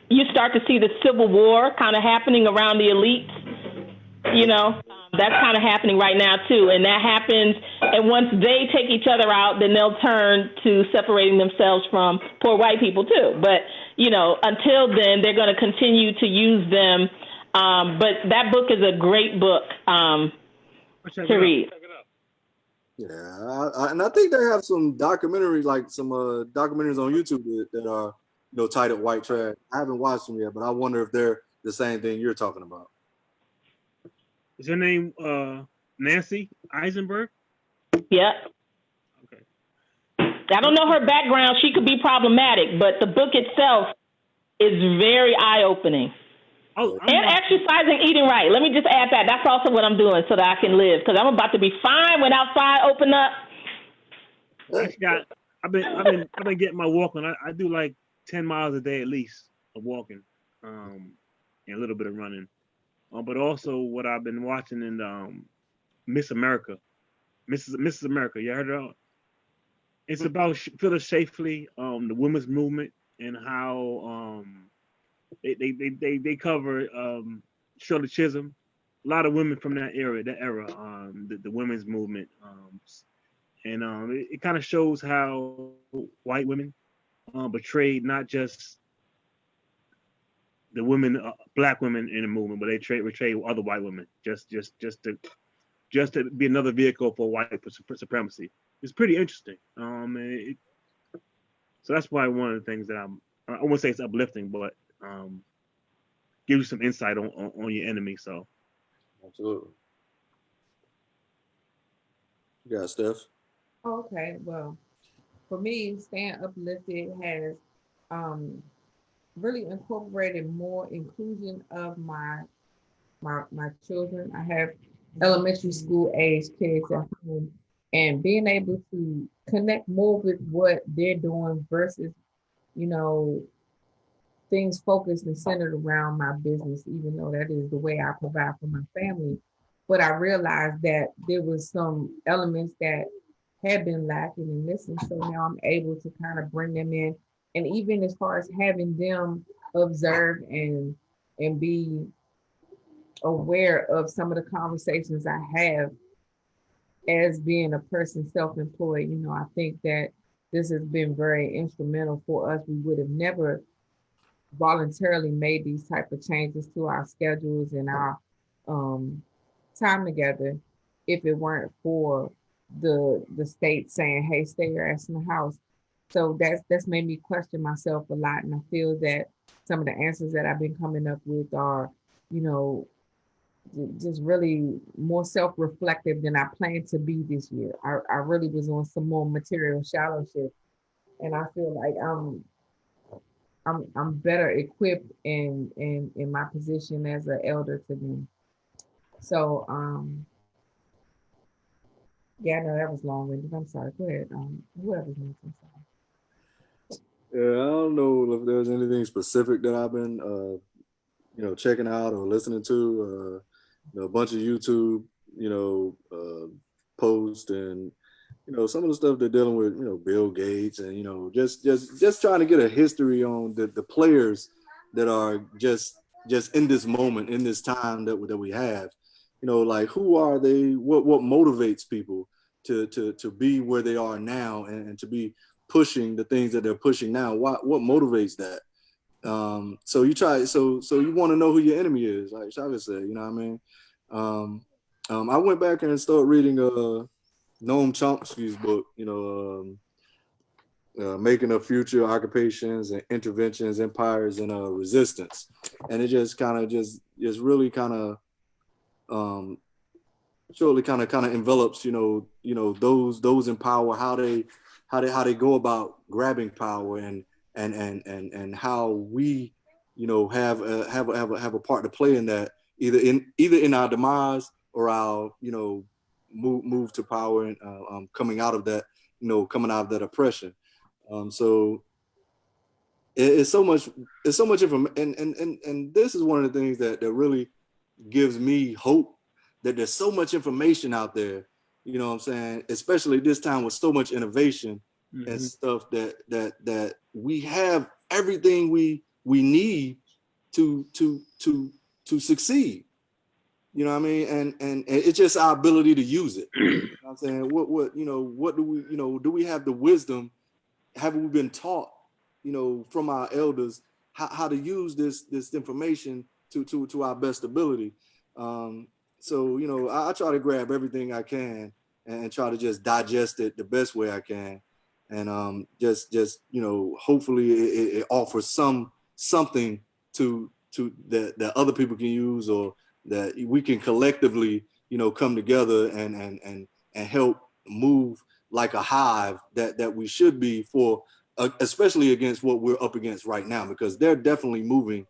the Civil War kind of happening around the elites. That's kind of happening right now too, and that happens. And once they take each other out, then they'll turn to separating themselves from poor white people too. But until then, they're going to continue to use them. But that book is a great book to read. Yeah, and I think they have some documentaries, documentaries on YouTube that are titled White Trash. I haven't watched them yet, but I wonder if they're the same thing you're talking about. Is her name Nancy Eisenberg? Yeah. Okay. I don't know her background. She could be problematic, but the book itself is very eye-opening. And exercising, eating right. Let me just add that. That's also what I'm doing so that I can live, because I'm about to be fine when outside open up. I've been getting my walking. I do 10 miles a day at least of walking, and a little bit of running. But also what I've been watching in Mrs. America. You heard of it? It's about Phyllis Schlafly, the women's movement, and how they cover Shirley Chisholm, a lot of women from that era, the women's movement, and it kind of shows how white women betrayed not just the women, Black women in the movement, but they betrayed other white women just to be another vehicle for white supremacy. It's pretty interesting. So that's why one of the things that I won't say it's uplifting, but give you some insight on your enemy. So absolutely. You got Steph? Okay, well, for me, staying uplifted has really incorporated more inclusion of my children. I have elementary school age kids at home, and being able to connect more with what they're doing versus, things focused and centered around my business, even though that is the way I provide for my family. But I realized that there was some elements that had been lacking and missing. So now I'm able to kind of bring them in. And even as far as having them observe and be aware of some of the conversations I have as being a person self-employed, I think that this has been very instrumental for us. We would have never voluntarily made these type of changes to our schedules and our time together if it weren't for the state saying, hey, stay your ass in the house. So that's made me question myself a lot. And I feel that some of the answers that I've been coming up with are, just really more self-reflective than I planned to be this year. I really was on some more material shallow shit. And I feel like I'm better equipped in my position as an elder to them. So yeah, no, that was long-winded. I'm sorry. Go ahead. Whoever's next, I'm sorry. Yeah, I don't know if there's anything specific that I've been checking out or listening to. A bunch of YouTube, posts and some of the stuff they're dealing with, Bill Gates and just trying to get a history on the players that are just in this moment, in this time that we have, who are they? What motivates people to be where they are now and to be pushing the things that they're pushing now. What motivates that? So you want to know who your enemy is, like Chavez said, you know what I mean? I went back and started reading Noam Chomsky's book, Making of Future Occupations and Interventions, Empires, and Resistance. And it just kind of just really kind of surely kind of envelops, those in power, how they go about grabbing power and how we, have a part to play in that, either in our demise or our, move to power and coming out of that, coming out of that oppression. So it's so much information, and this is one of the things that really gives me hope, that there's so much information out there, you know what I'm saying, especially this time with so much innovation and stuff, that we have everything we need to succeed. You know what I mean? And it's just our ability to use it. You know what I'm saying? What do we, do we have the wisdom? Have we been taught, from our elders how to use this information to our best ability? So, I try to grab everything I can and try to just digest it the best way I can. And just hopefully it offers something to that other people can use, or that we can collectively, come together and help move like a hive that we should be, for especially against what we're up against right now, because they're definitely moving,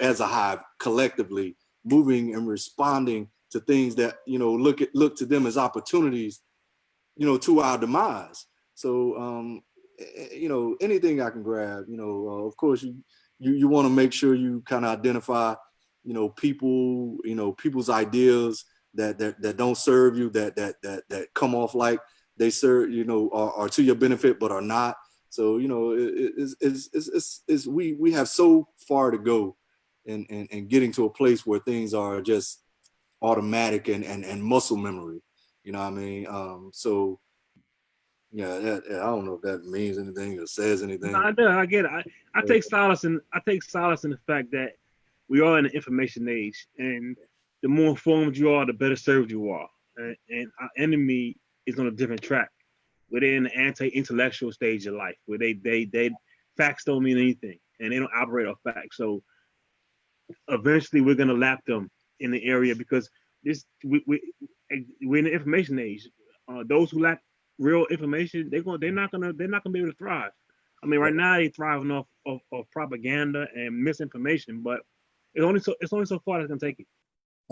as a hive, collectively moving and responding to things that, look to them as opportunities, to our demise. So, anything I can grab, of course, you want to make sure you kind of identify, people, people's ideas that don't serve you, that come off like they serve, are to your benefit, but are not. So, we have so far to go in getting to a place where things are just automatic and muscle memory. You know what I mean? So yeah, I don't know if that means anything or says anything. No, I get it. I take solace in the fact that we are in an information age, and the more informed you are, the better served you are. And our enemy is on a different track, where they're in the anti-intellectual stage of life, where they facts don't mean anything, and they don't operate off facts. So eventually, we're gonna lap them in the area, because we're in the information age. Those who lack real information, they're not gonna be able to thrive. I mean, right now they're thriving off of propaganda and misinformation, but it's only so far that's gonna take it.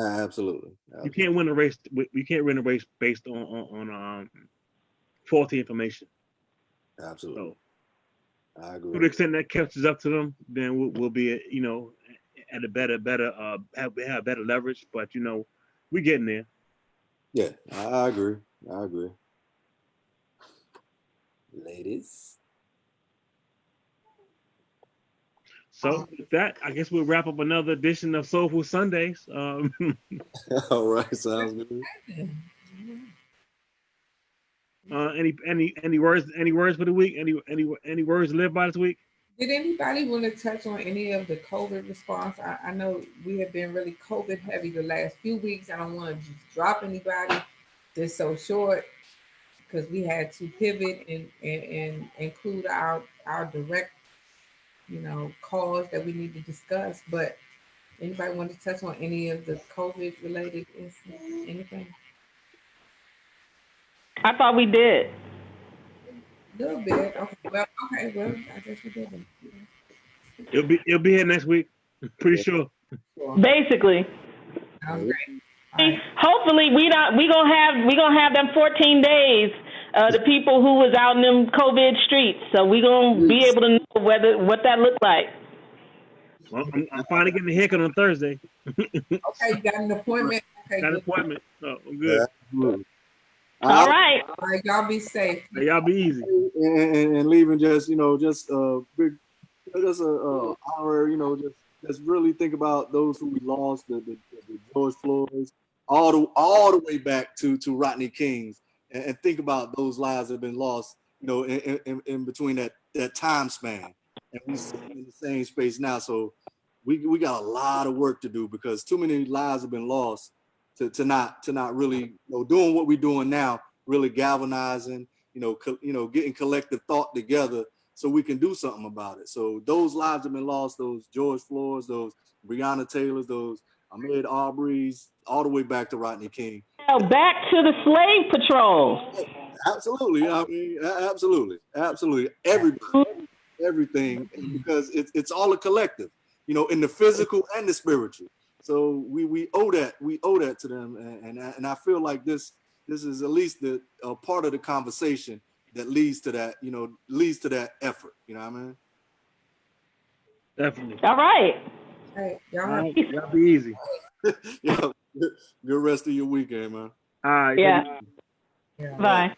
Absolutely. You can't win a race. We can't win a race based on faulty information. Absolutely. So, I agree. To the extent that catches up to them, then we'll be at a better have better leverage. But we're getting there. Yeah, I agree. Ladies. So with that, I guess we'll wrap up another edition of Soul Food Sundays. All right, sounds good. Any words for the week? Any words to live by this week? Did anybody want to touch on any of the COVID response? I know we have been really COVID heavy the last few weeks. I don't want to just drop anybody. This so short, because we had to pivot and include our direct, cause that we need to discuss. But anybody want to touch on any of the COVID related incidents? Anything? I thought we did. A little bit. Okay. Well, I guess we did. It'll be here next week. Pretty sure. Basically. Sounds great. Right. Hopefully we gonna have them 14 days. The people who was out in them COVID streets, so we gonna be able to know what that looked like. Well, I'm finally getting a haircut on Thursday. Okay, you got an appointment. Okay, got an appointment. So I'm good. Yeah. All right. All right, y'all be safe. Hey, y'all be easy. And leaving just big, just hour, just really think about those who we lost, the George Floyds, all the way back to Rodney King's, and think about those lives that have been lost, you know, in between that time span, and we sit in the same space now. So we got a lot of work to do because too many lives have been lost to not really, you know, doing what we're doing now, really galvanizing, you know, getting collective thought together so we can do something about it. So those lives have been lost, those George Floyds, those Breonna Taylors, those Ahmaud Arbery's, all the way back to Rodney King. Now back to the slave patrols. Absolutely. I mean, absolutely. Everything, because it's all a collective, you know, in the physical and the spiritual. So we owe that to them, and I feel like this is at least the part of the conversation that leads to that, you know, leads to that effort. You know what I mean? Definitely. All right. Hey, All y'all. right, that'll be easy. Yeah. Good rest of your weekend, man. All right. Yeah. Yeah. Bye.